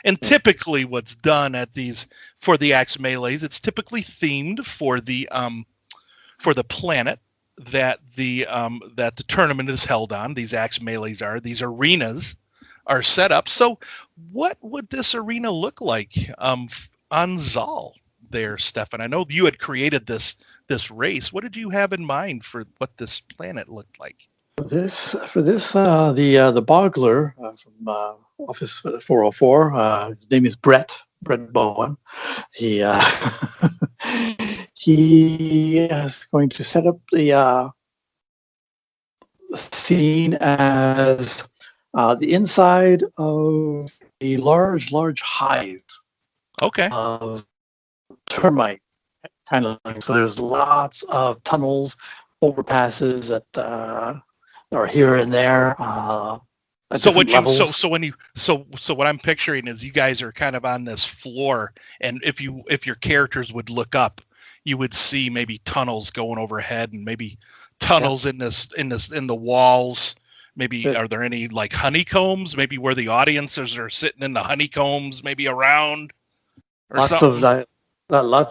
And typically what's done at these, for the axe melees, it's typically themed for the planet that the tournament is held on. These axe melees these arenas are set up. So what would this arena look like on Zal there, Stefan? I know you had created this race. What did you have in mind for what this planet looked like? The boggler from Office 404. His name is Brett Bowen. He he is going to set up the scene as the inside of a large hive. Okay. Of termite kind of thing. So there's lots of tunnels, overpasses that are here and there. So what I'm picturing is you guys are kind of on this floor, and if your characters would look up, you would see maybe tunnels going overhead, and maybe tunnels in the walls. Maybe are there any like honeycombs? Maybe where the audiences are sitting in the honeycombs, maybe around. Lots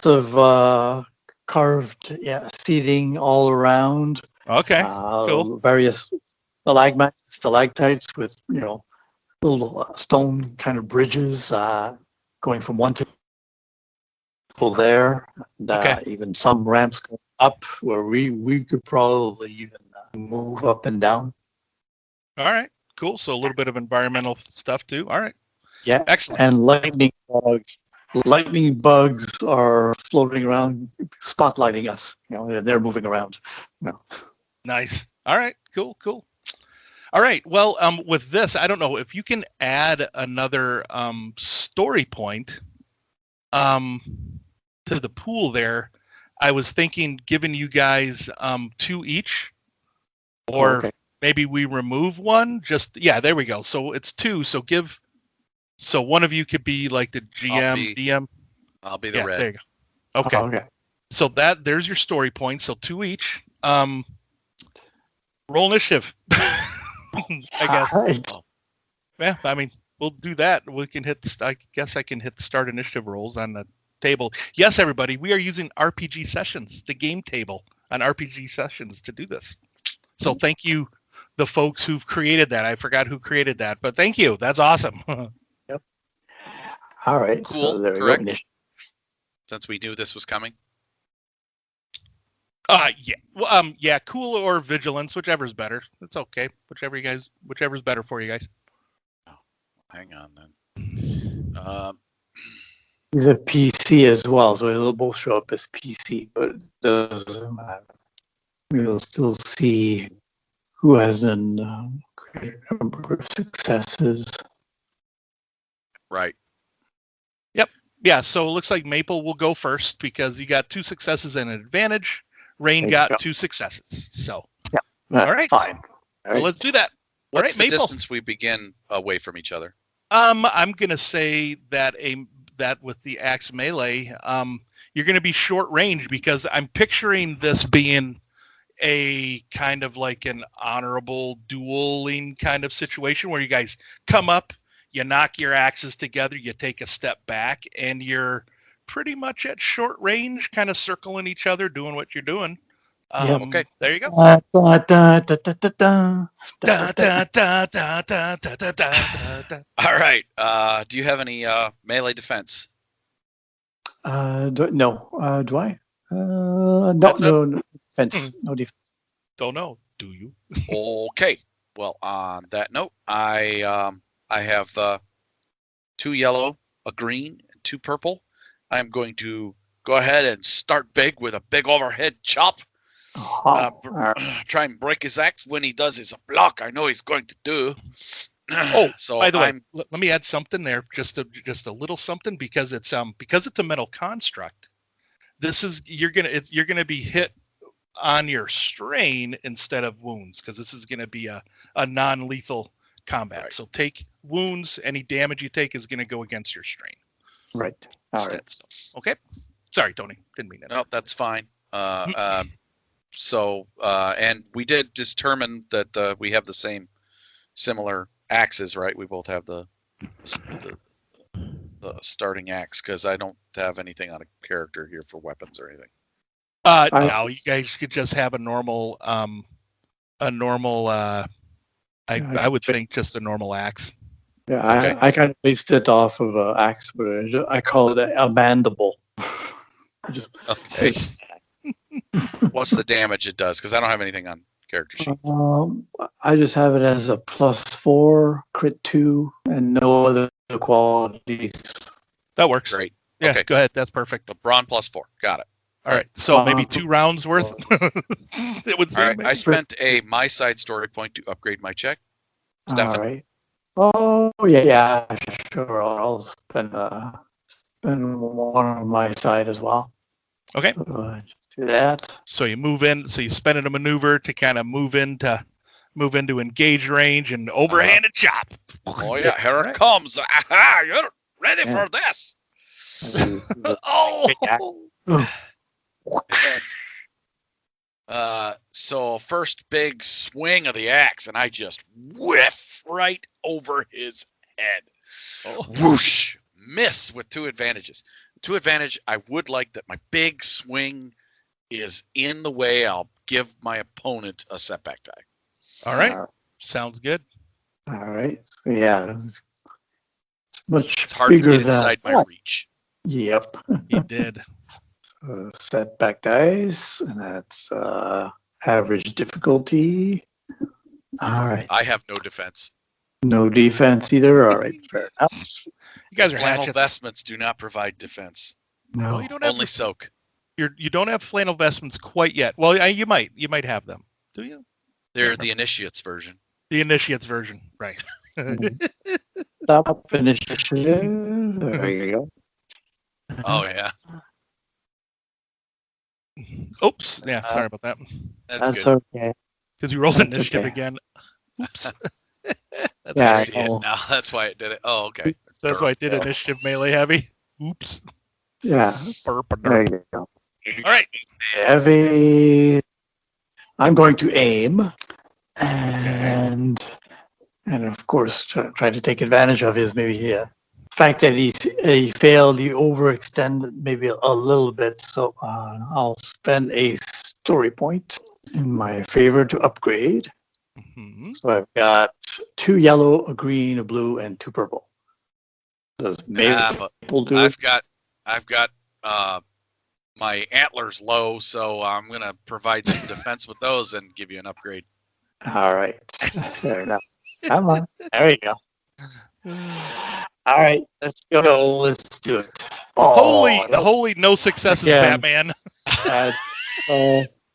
of carved seating all around. Okay, cool. Various stalactites with little stone kind of bridges going from one to there. And, even some ramps going up where we could probably even move up and down. All right, cool. So a little bit of environmental stuff too. All right. Yeah. Excellent. And lightning bugs are floating around, spotlighting us. They're moving around. Nice. All right. Cool. All right. Well, with this, I don't know if you can add another story point to the pool there. I was thinking giving you guys 2 each, or maybe we remove one. There we go. So it's 2. So one of you could be like the GM, DM. I'll be the red. There you go. Okay. Okay. So there's your story point. So 2 each. Roll initiative. I guess. Right. Yeah, I mean, we'll do that. We can I guess I can hit start initiative rolls on the table. Yes, everybody, we are using RPG Sessions, the game table on RPG Sessions to do this. So thank you, the folks who've created that. I forgot who created that, but thank you. That's awesome. Yep. All right. Cool. So there Correct. we go. Since we knew this was coming. Yeah. Well, cool or vigilance, whichever's better. It's okay. Whichever's better for you guys. hang on then. He's a PC as well, so it'll both show up as PC, but it doesn't matter. We'll still see who has a great number of successes. Right. Yeah, so it looks like Maple will go first because you got 2 successes and an advantage. Rain There you got go. 2 successes. So That's All right. fine. All well, right. let's do that. All What's right, the Maple. distance we begin away from each other? I'm gonna say that that with the axe melee, you're gonna be short range because I'm picturing this being a kind of like an honorable dueling kind of situation where you guys come up, you knock your axes together, you take a step back, and you're pretty much at short range, kind of circling each other, doing what you're doing. Okay. There you go. Da, da, da, da, da, da, da, Da, da. da, da, da, da, da, da, da, da. All right. Do you have any melee defense? No. Do I? No, That's no defense. No defense. Don't know. Do you? Okay. Well, on that note, I have 2 yellow, a green, and 2 purple. I'm going to go ahead and start big with a big overhead chop. All right. Try and break his axe when he does his block. I know he's going to do. Oh, so by the way, I'm let me add something there, just a little something, because it's a metal construct. This is you're gonna be hit on your strain instead of wounds, because this is gonna be a non-lethal combat. Right. So take wounds. Any damage you take is gonna go against your strain Right. All instead. right. So, okay. Sorry, Tony. Didn't mean that. no, that's fine. And we did determine that we have the same similar axes, right? We both have the starting axe, because I don't have anything on a character here for weapons or anything. No, you guys could just have a normal. I would think just a normal axe. Yeah, Okay. I kind of based it off of an axe, but I call it a mandible. Just Okay. What's the damage it does? Because I don't have anything on character sheet. I just have it as a +4 crit 2 and no other qualities. That works. Great. Yeah, Okay. go ahead. That's perfect. The brawn +4. Got it. All right. So maybe 2 rounds worth. It would All seem. right. I spent a my side story point to upgrade my check. Stefan. All right. Oh yeah, sure. I'll spend one on my side as well. Okay. So, just do that. So you move in. So you spend a maneuver to kind of move into engage range and overhanded chop. Oh yeah, here All it right. comes. Aha, you're ready Yeah. for this. Oh. So first big swing of the axe, and I just whiff right over his head. Whoosh! Miss with 2 advantages. 2 advantage, I would like that my big swing is in the way. I'll give my opponent a setback die. All right. Sounds good. All right. So, yeah. It's much It's hard to bigger get inside than. my reach. Yep. He did. Setback dice, and that's average difficulty. All right. I have no defense. No defense either. All right. Fair enough. You guys are Flannel hatchets. vestments do not provide defense. No. Well, you don't have Only soak. you don't have flannel vestments quite yet. Well, you might have them. Do you? They're the initiates version. The initiates version, right? Stop. Finish. There you go. Oh yeah, Oops. Yeah. Sorry about that. that's good. okay. Because you rolled That's initiative okay. again. Oops. That's Yeah, I why, see it know. now. That's why it did it. Oh, okay. that's why I did initiative melee heavy. Oops. Yeah. Burp, There derp. you go. All right. Heavy. I'm going to aim, and of course try to take advantage of his maybe fact that he failed. He overextended maybe a little bit, so I'll spend a story point in my favor to upgrade. Mhm. So I've got 2 yellow, a green, a blue, and 2 purple. Does but maple do I've it? got my antlers low, so I'm gonna provide some defense with those and give you an upgrade. All right. Fair enough. Come on. There you go. All right, let's go. Let's do it. Oh, Holy no successes, Again. Batman.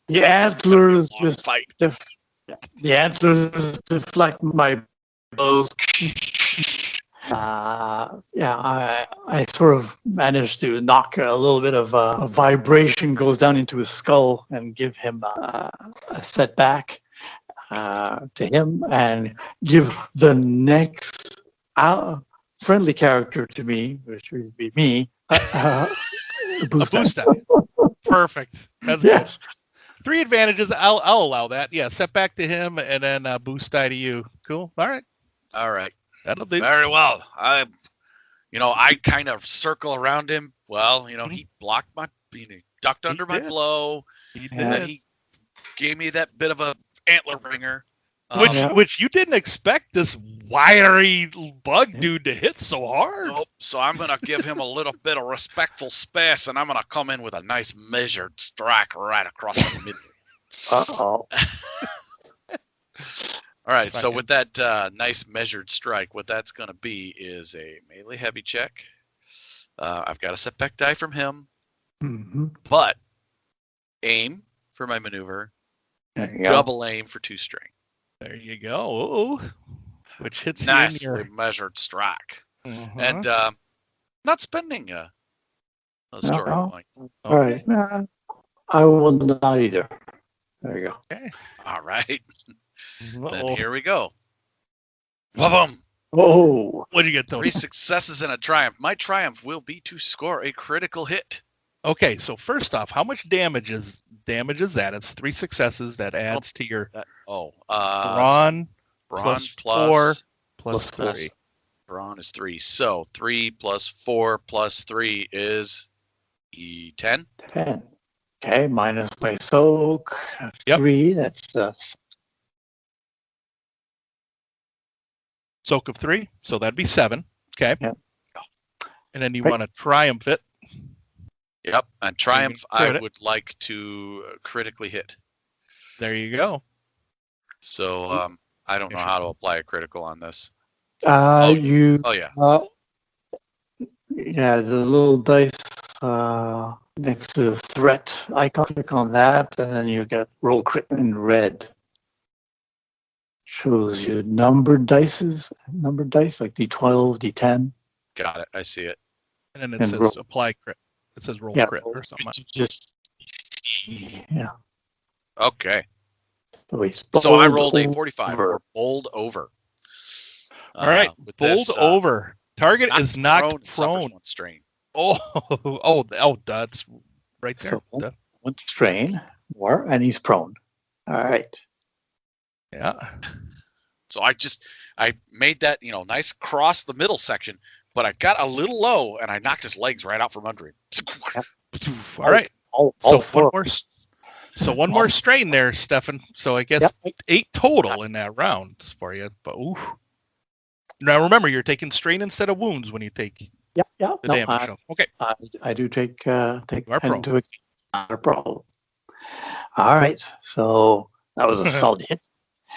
The antlers Long just fight. the antlers deflect my blows. I sort of managed to knock a little bit of a vibration goes down into his skull and give him a setback to him, and give the next friendly character to me, which would be me, a boost. A boost die. Perfect. That's Yes. good. 3 advantages. I'll allow that. Yeah, setback to him and then boost die to you. Cool. All right. All right. That'll do. Very well. I kind of circle around him. Well, he blocked he ducked under my did. blow. He And then did. he gave me that bit of a antler ringer. Which you didn't expect this wiry bug dude to hit so hard. Nope. So I'm going to give him a little bit of respectful space, and I'm going to come in with a nice measured strike right across the middle. Uh-oh. All right, so with that nice measured strike, what that's going to be is a melee heavy check. I've got a setback die from him, Mm-hmm. but aim for my maneuver, There you go. double aim for 2 string. There you go. Ooh. Which hits Nicely you in your... measured strike. Uh-huh. And not spending a story Uh-oh. point. All right. I will not either. There you go. Okay. All right, Uh-oh. then here we go. Boom! Oh, What'd you get, Tony? 3 successes and a triumph. My triumph will be to score a critical hit. Okay, so first off, how much damage is that? It's 3 successes. That adds to your brawn Brawn plus plus 4 plus plus 3. Brawn is 3. So 3 plus 4 plus 3 is 10. 10. Okay, minus my soak. Yep. 3. That's Soak of 3, so that'd be 7. Okay. Yep. And then you Right. want to triumph it. Yep. And triumph, You can crit I it. would like to critically hit. There you go. So I don't know how to apply a critical on this. you. Oh yeah. Yeah, the little dice next to the threat icon. Click on that, and then you get roll crit in red. Shows you numbered dice like D12, D10. Got it. I see it. And then it And says roll. apply crit. It says roll Yeah, crit or something. Just yeah. Okay. So, he's So I bowled rolled a over. 45 or bowled over. All right, with bowled this, over. Target is knocked suffers prone. 1 strain. Oh, that's right there. So- Duh. 1 strain, more, and he's prone. All right. Yeah. So I made that, nice cross the middle section, but I got a little low and I knocked his legs right out from under him. All right. All So four. one more strain there, Stefan. So I guess 8 total in that round for you. But oof. Now remember, you're taking strain instead of wounds when you take Yeah. the No, damage. So, okay. I do take You are that prone. into account. Not a problem. All right. So that was a solid hit.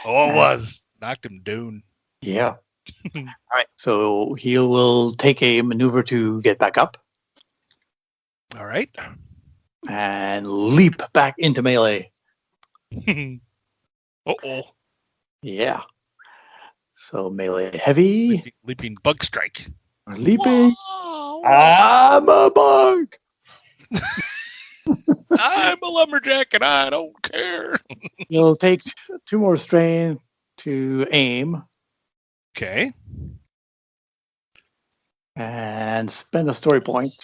Oh, it was. Knocked him down. Yeah. All right. So he will take a maneuver to get back up All right. and leap back into melee. Uh-oh. Yeah. So melee heavy. Leaping bug strike. Leaping. Wow. I'm a bug. I'm a lumberjack and I don't care. He'll take 2 more strain to aim Okay. and spend a story point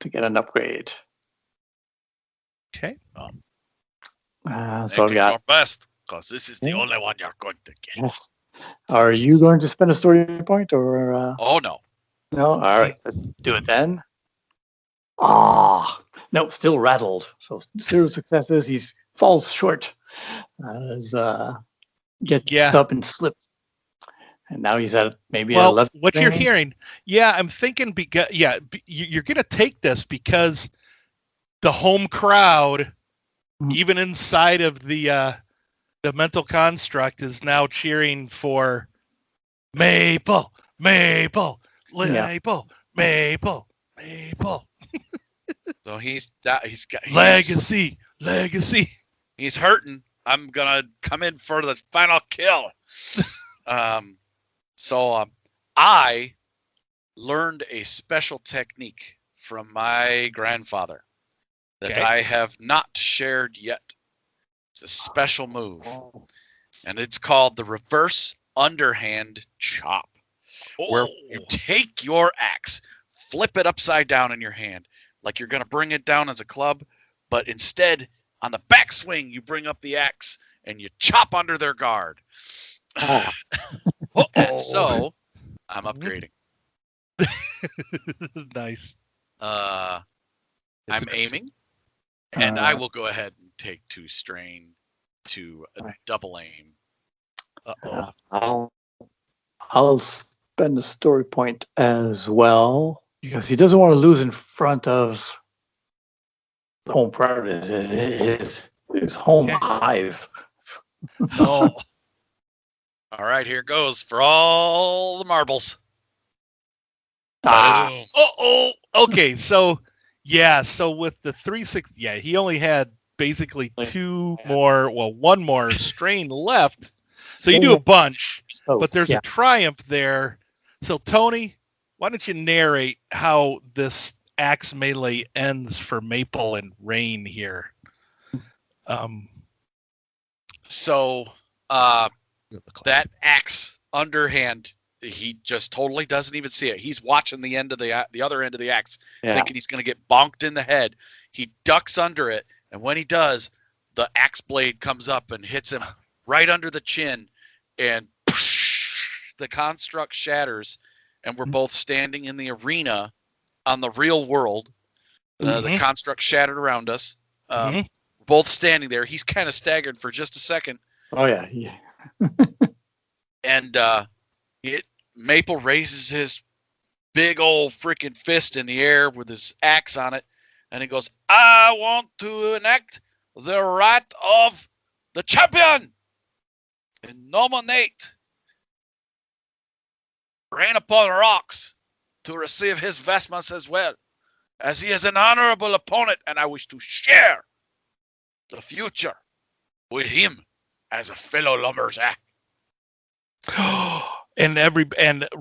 to get an upgrade. Okay. So Make I've it got. your best, because this is the Yeah. only one you're going to get. Yes. Are you going to spend a story point or Oh no. no? All right, let's do it then. No, still rattled. So 0 successes. He falls short. Gets up and slips. And now he's at maybe Well, 11. what you're strain. hearing, I'm thinking you're going to take this because the home crowd, Mhm. even inside of the mental construct, is now cheering for Maple, maple, Yeah. maple, maple, maple. So he's Legacy, legacy. he's hurting. I'm gonna come in for the final kill. So I learned a special technique from my grandfather that Okay. I have not shared yet. It's a special move, and it's called the reverse underhand chop, where you take your axe, flip it upside down in your hand, like you're going to bring it down as a club, but instead, on the backswing, you bring up the axe and you chop under their guard. And so, I'm upgrading. Nice. I'm amazing. aiming, and I will go ahead and take 2 strain to double aim. I'll spend a story point as well because he doesn't want to lose in front of home crowd. His home hive. Oh, All right, here goes for all the marbles. Ah, Boom. Okay, so with the 360, he only had basically one more strain left. So you do a bunch, but there's a triumph there. So Tony, why don't you narrate how this axe melee ends for Maple and Rain here? So that axe underhand, he just totally doesn't even see it. He's watching the end of the other end of the axe, thinking he's going to get bonked in the head. He ducks under it, and when he does, the axe blade comes up and hits him right under the chin, and the construct shatters, and we're both standing in the arena on the real world. The construct shattered around us. Both standing there. He's kind of staggered for just a second. Oh yeah. And Maple raises his big old freaking fist in the air with his axe on it, and he goes, "I want to enact the right of the champion and nominate Rain upon Rocks to receive his vestments as well, as he is an honorable opponent, and I wish to share the future with him as a fellow lumberjack." And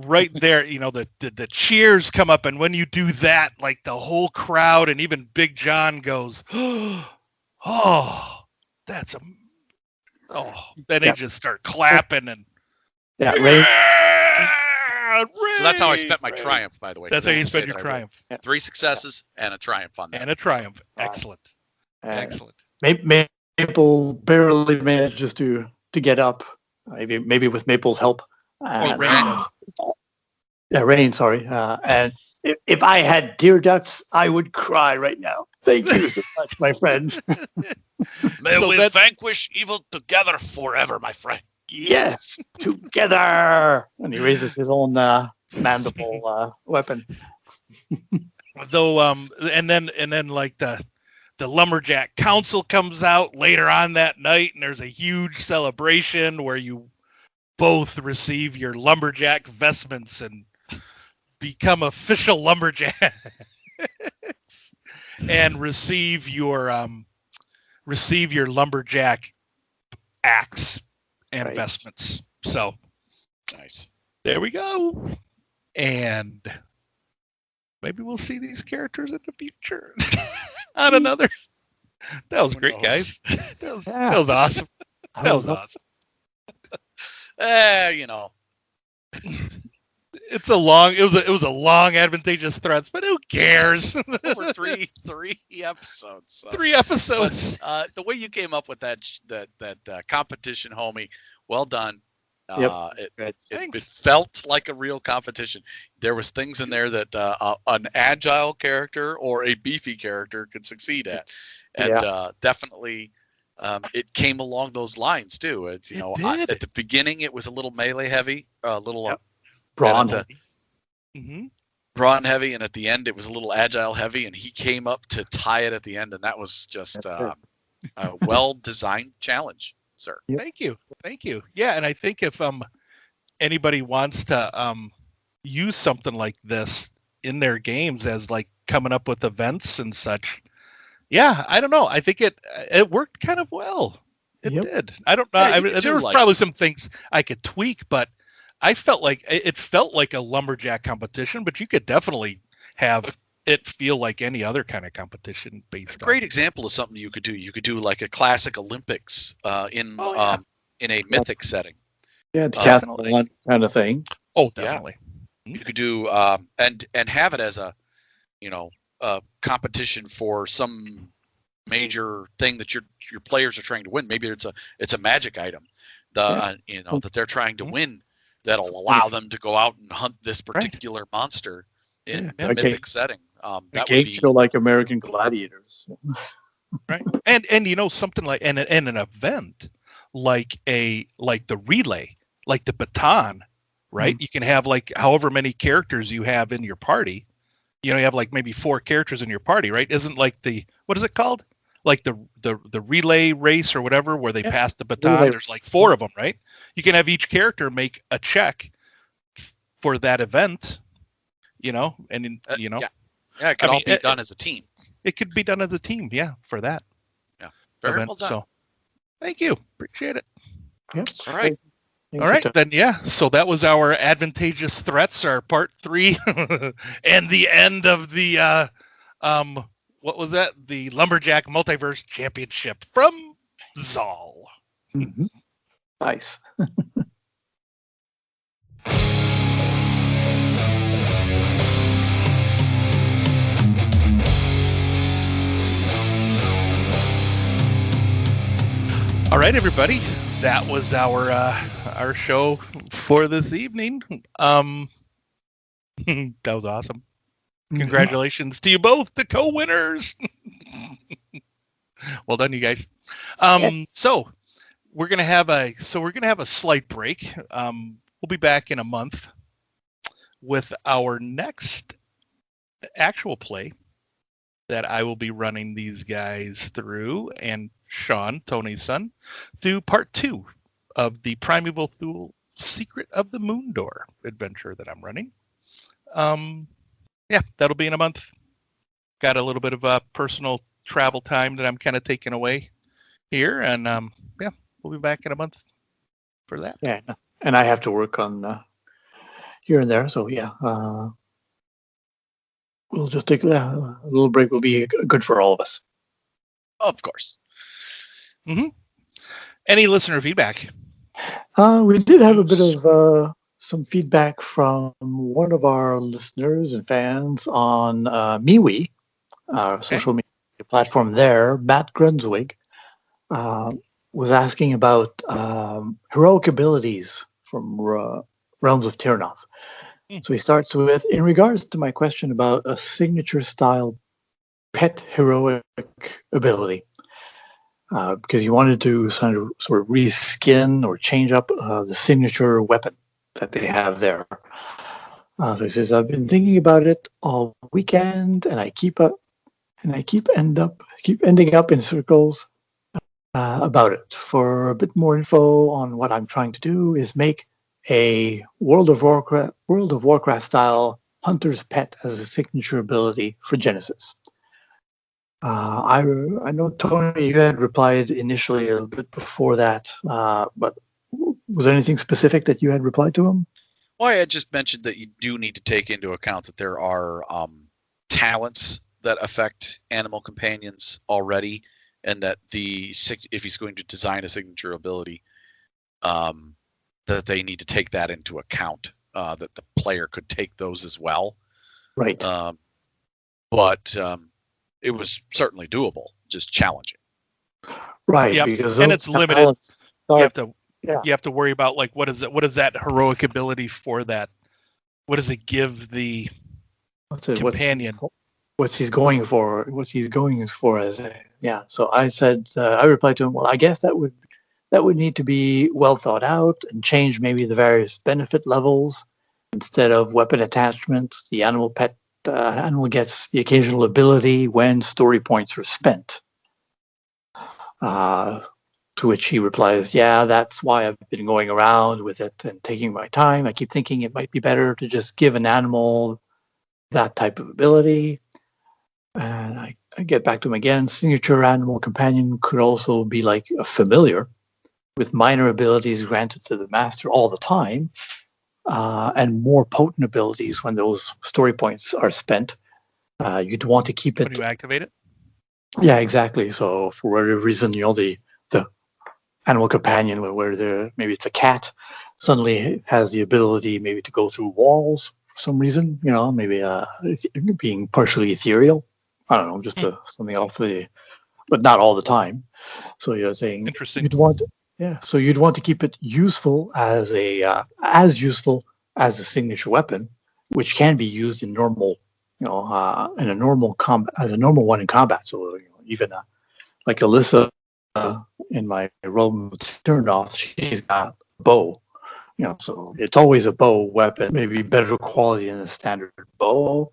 right there, the cheers come up, and when you do that, like the whole crowd and even Big John goes, "Oh, that's then they just start clapping and Rain. So that's how I spent my triumph, by the way. That's how you spent your triumph. 3 successes and a triumph on that. And a triumph. Excellent. Excellent. Maple barely manages to get up. Maybe with Maple's help. Rain. Rain, sorry. And if I had deer ducts, I would cry right now. Thank you so much, my friend. May we vanquish evil together forever, my friend. Yes, together. And he raises his own mandible weapon. Though, and then like the Lumberjack Council comes out later on that night, and there's a huge celebration where you both receive your lumberjack vestments and become official lumberjacks and receive your lumberjack axe and vestments. So nice. There we go. And maybe we'll see these characters in the future on another. That was great, guys. That was awesome. That was awesome. It was a long advantageous threats, but who cares? Over three episodes. So. 3 episodes. But, the way you came up with that competition, homie, well done. It felt like a real competition. There was things in there that an agile character or a beefy character could succeed at, and definitely it came along those lines too. At the beginning it was a little melee heavy, a little brawn heavy. Brawn heavy, and at the end it was a little agile heavy, and he came up to tie it at the end, and that was just a well designed challenge. Sir. Thank you. Yeah, and I think if anybody wants to use something like this in their games as like coming up with events and such, yeah, I don't know. I think it worked kind of well. It did. I don't know. Yeah, I mean, there was probably some things I could tweak, but I felt like it felt like a lumberjack competition, but you could definitely have it feel like any other kind of competition based on. A great example of something you could do. You could do like a classic Olympics in a mythic setting. Yeah, decathlon kind of thing. Oh, definitely. Yeah. You could do and have it as a a competition for some major thing that your players are trying to win. Maybe it's a magic item that they're trying to win that'll allow them to go out and hunt this particular monster in the mythic setting. That would be show like American Gladiators. Right. And something like and an event like the relay, like the baton, right? You can have like however many characters you have in your party. You have like maybe 4 characters in your party, right? Isn't like what is it called? Like the relay race or whatever, where they pass the baton. Relay. There's like 4 of them, right? You can have each character make a check for that event, and it could all be done as a team. It could be done as a team, for that. Yeah, very event. Well done. So, thank you, appreciate it. Yep. All right. All right, then, so that was our advantageous threats, our part 3, and the end of the what was that? The Lumberjack Multiverse Championship from Zal. Mm-hmm. Nice. All right, everybody. That was our show for this evening. That was awesome. Congratulations to you both, the co-winners. Well done, you guys. So we're gonna have a slight break. We'll be back in a month with our next actual play that I will be running these guys through, and Sean, Tony's son, through part 2 of the Primeval Thule Secret of the Moon Door adventure that I'm running. That'll be in a month. Got a little bit of personal travel time that I'm kind of taking away here, and we'll be back in a month for that. Yeah, and I have to work on here and there, so we'll just take a little break. Will be good for all of us. Of course. Mm-hmm. Any listener feedback? We did have a bit of some feedback from one of our listeners and fans on MeWe, our social media platform there. Matt Grunswig was asking about heroic abilities from Realms of Tirnoth. So he starts with, in regards to my question about a signature style pet heroic ability, because you wanted to sort of reskin or change up the signature weapon that they have there. So he says, I've been thinking about it all weekend, and I keep ending up in circles about it. For a bit more info on what I'm trying to do is make a World of Warcraft style Hunter's Pet as a signature ability for Genesis. I know, Tony, you had replied initially a little bit before that, but was there anything specific that you had replied to him? Well, I had just mentioned that you do need to take into account that there are talents that affect animal companions already, and that if he's going to design a signature ability, that they need to take that into account, that the player could take those as well. Right. But it was certainly doable, just challenging. Right. Yep. Because it's limited. You have to worry about, like, what is that heroic ability for that? What does it give the companion? What he's going for So I said, I replied to him, well, I guess that would need to be well thought out and change maybe the various benefit levels. Instead of weapon attachments, the animal gets the occasional ability when story points are spent. To which he replies, yeah, that's why I've been going around with it and taking my time. I keep thinking it might be better to just give an animal that type of ability. And I get back to him again. Signature animal companion could also be like a familiar with minor abilities granted to the master all the time, and more potent abilities when those story points are spent. You'd want to keep When it. you activate it? Yeah, exactly. So for whatever reason, the animal companion, where maybe it's a cat, suddenly has the ability maybe to go through walls for some reason. Maybe being partially ethereal. I don't know, just something off the, but not all the time. So you're saying Interesting. you'd want to keep it useful as useful as a signature weapon, which can be used in normal, in a normal combat as a normal one in combat. So even like Alyssa in my realm turned off, she's got a bow. So it's always a bow weapon, maybe better quality than the standard bow,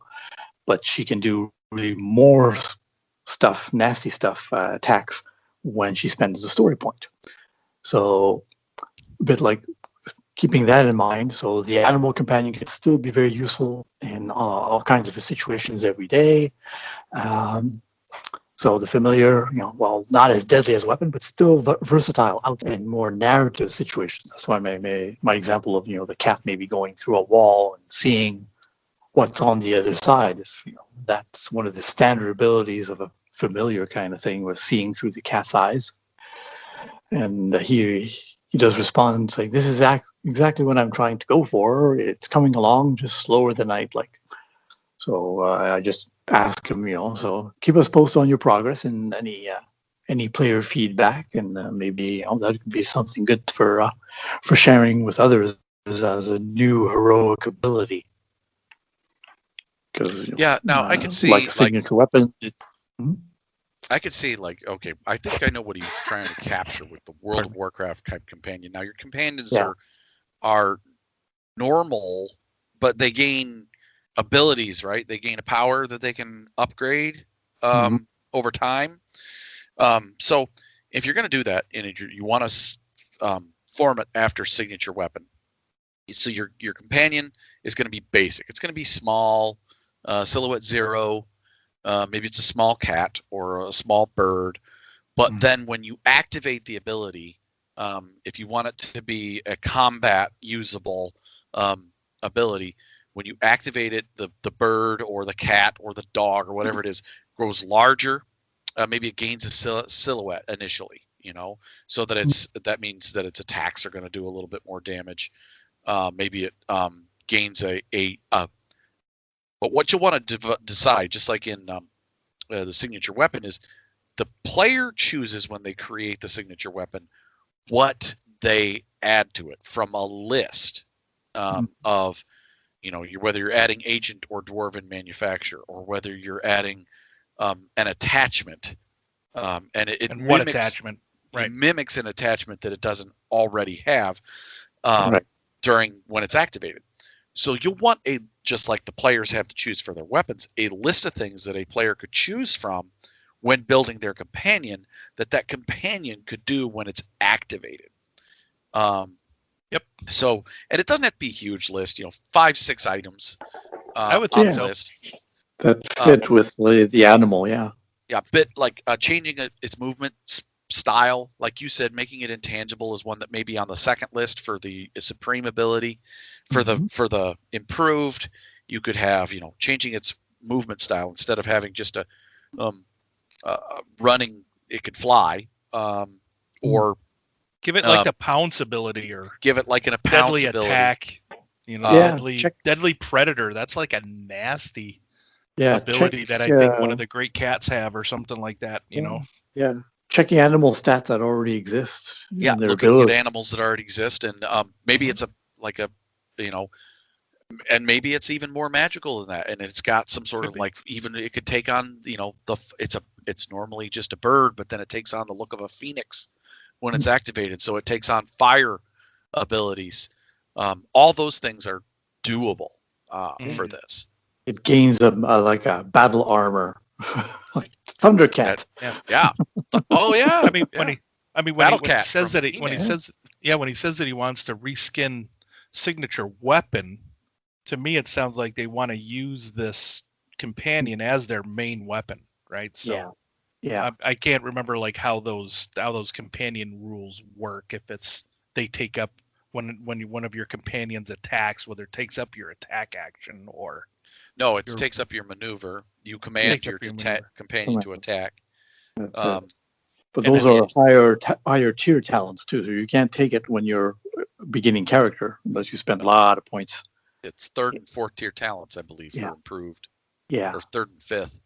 but she can do really more stuff, nasty stuff, attacks when she spends the story point. So a bit like keeping that in mind. So the animal companion can still be very useful in all kinds of situations every day. So the familiar, while not as deadly as a weapon, but still versatile out in more narrative situations. That's why my example of the cat maybe going through a wall and seeing what's on the other side. If that's one of the standard abilities of a familiar kind of thing, was seeing through the cat's eyes. And he does respond saying, "This is exactly what I'm trying to go for. It's coming along just slower than I'd like." So I just ask him, so keep us posted on your progress and any player feedback, and maybe that could be something good for sharing with others as a new heroic ability. Because now I could see like a signature weapon. I could see okay, I think I know what he's trying to capture with the World of Warcraft type companion. Now your companions are normal, but they gain abilities, right? They gain a power that they can upgrade over time. So if you're going to do that, you want to form it after signature weapon. So your companion is going to be basic. It's going to be small, silhouette 0. Maybe it's a small cat or a small bird. But then when you activate the ability, if you want it to be a combat usable ability, when you activate it, the bird or the cat or the dog or whatever it is grows larger. Maybe it gains a silhouette initially, so that that means that its attacks are going to do a little bit more damage. Maybe it gains but what you want to decide, just like in the signature weapon, is the player chooses when they create the signature weapon what they add to it from a list of, whether you're adding agent or dwarven manufacture, or whether you're adding an attachment, and it And mimics, what attachment? Right. It mimics an attachment that it doesn't already have during when it's activated. So you'll want just like the players have to choose for their weapons, a list of things that a player could choose from when building their companion that companion could do when it's activated. Yep. So, and it doesn't have to be a huge list, 5-6 items I would on think the so. list. That fit with the animal, yeah. Yeah, but like changing its movement style, like you said, making it intangible is one that may be on the second list for the supreme ability. For the improved, you could have changing its movement style instead of having just a running, it could fly, or give it like the pounce ability, or give it like a pounce deadly ability. attack. Deadly predator. That's like a nasty ability that I think one of the great cats have, or something like that. Yeah. Checking animal stats that already exist. Yeah, their looking abilities. at animals that already exist, and maybe it's and maybe it's even more magical than that, and it's got some sort of even it could take on it's normally just a bird, but then it takes on the look of a phoenix when it's activated, so it takes on fire abilities. All those things are doable for this. It gains a battle armor, like Thundercat. Yeah. Oh yeah. I mean, I mean, when he Battlecat says from that when he He-Man. says that he wants to reskin signature weapon, to me it sounds like they want to use this companion as their main weapon, right? So Yeah. I can't remember like how those companion rules work. If it's they take up when one of your companions attacks, whether it takes up your attack action or No, it takes up your maneuver. You command Takes your up your maneuver. companion to attack. That's Um, it. But and those then are higher tier talents too, so you can't take it when you're a beginning character unless you spend a lot of points. It's 3rd and 4th tier talents, I believe, for Yeah. improved, Yeah, or 3rd and 5th.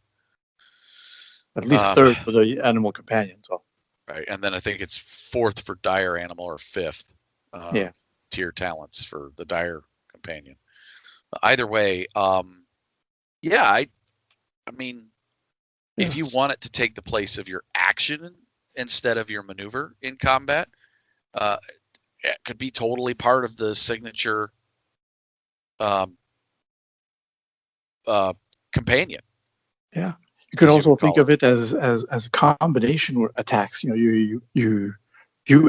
at least third for the animal companion. So Right, and then I think it's 4th for dire animal or 5th tier talents for the dire companion. Either way, I mean, if you want it to take the place of your action instead of your maneuver in combat, it could be totally part of the signature companion. yeah, you could as you also would think call of it as a combination attacks. You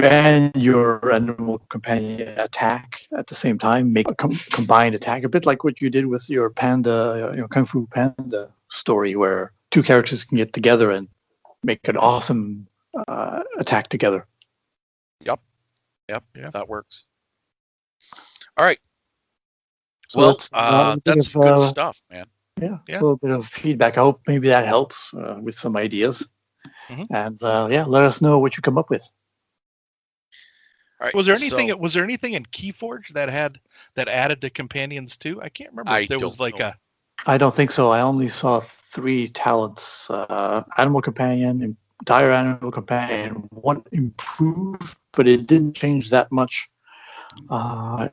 and your animal companion attack at the same time, make a combined attack, a bit like what you did with your panda, Kung Fu Panda story, where two characters can get together and make an awesome attack together. Yep, Yeah. that works. All right. So Well, that's some good stuff, man. Yeah, Yeah. a little bit of feedback. I hope maybe that helps with some ideas. Mhm. And let us know what you come up with. All right. Was there anything in Keyforge that added to companions too? I can't remember if there was like know. I don't think so. I only saw 3 talents: animal companion, dire animal companion, 1 improved, but it didn't change that much.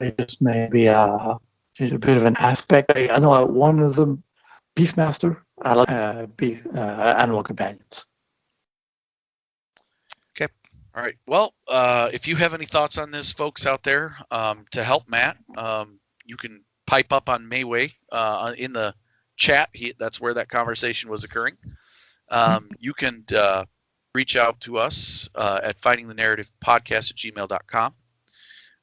It just maybe there's a bit of an aspect. I know one of them, Beastmaster. I like animal companions. Okay. All right. Well, if you have any thoughts on this, folks out there, to help Matt, you can pipe up on Mayway in the chat. That's where that conversation was occurring. You can reach out to us at findingthenarrativepodcast@gmail.com.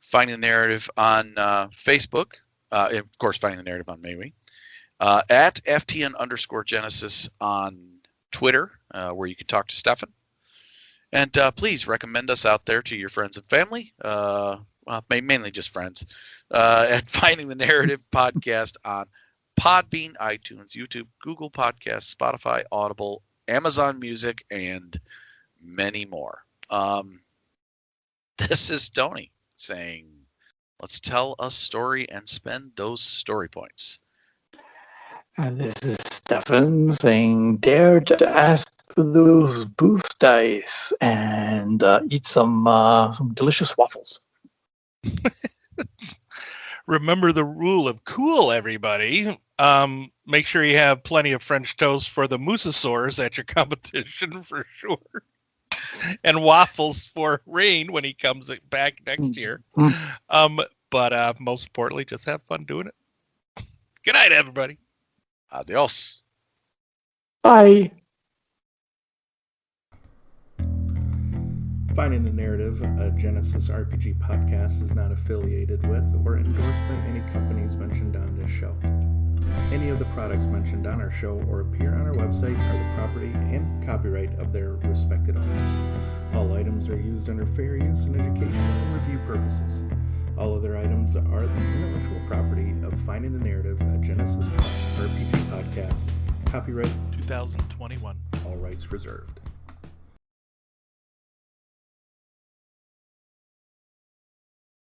Finding the Narrative on Facebook. And of course, Finding the Narrative on Mayway. At FTN_Genesis on Twitter, where you can talk to Stefan. And please recommend us out there to your friends and family. Mainly just friends. At Finding the Narrative Podcast on Podbean, iTunes, YouTube, Google Podcasts, Spotify, Audible, Amazon Music, and many more. This is Tony saying, let's tell a story and spend those story points. And this is Stefan saying, dare to ask for those boost dice and eat some delicious waffles. Remember the rule of cool, everybody. Make sure you have plenty of French toast for the Mosasaurs at your competition for sure. And waffles for Rain when he comes back next year. But most importantly, just have fun doing it. Good night, everybody. Adios. Bye. Finding the Narrative, a Genesis RPG podcast, is not affiliated with or endorsed by any companies mentioned on this show. Any of the products mentioned on our show or appear on our website are the property and copyright of their respected owners. All items are used under fair use and educational and review purposes. All other items are the intellectual property of Finding the Narrative, a Genesis RPG podcast. Copyright 2021. all rights reserved.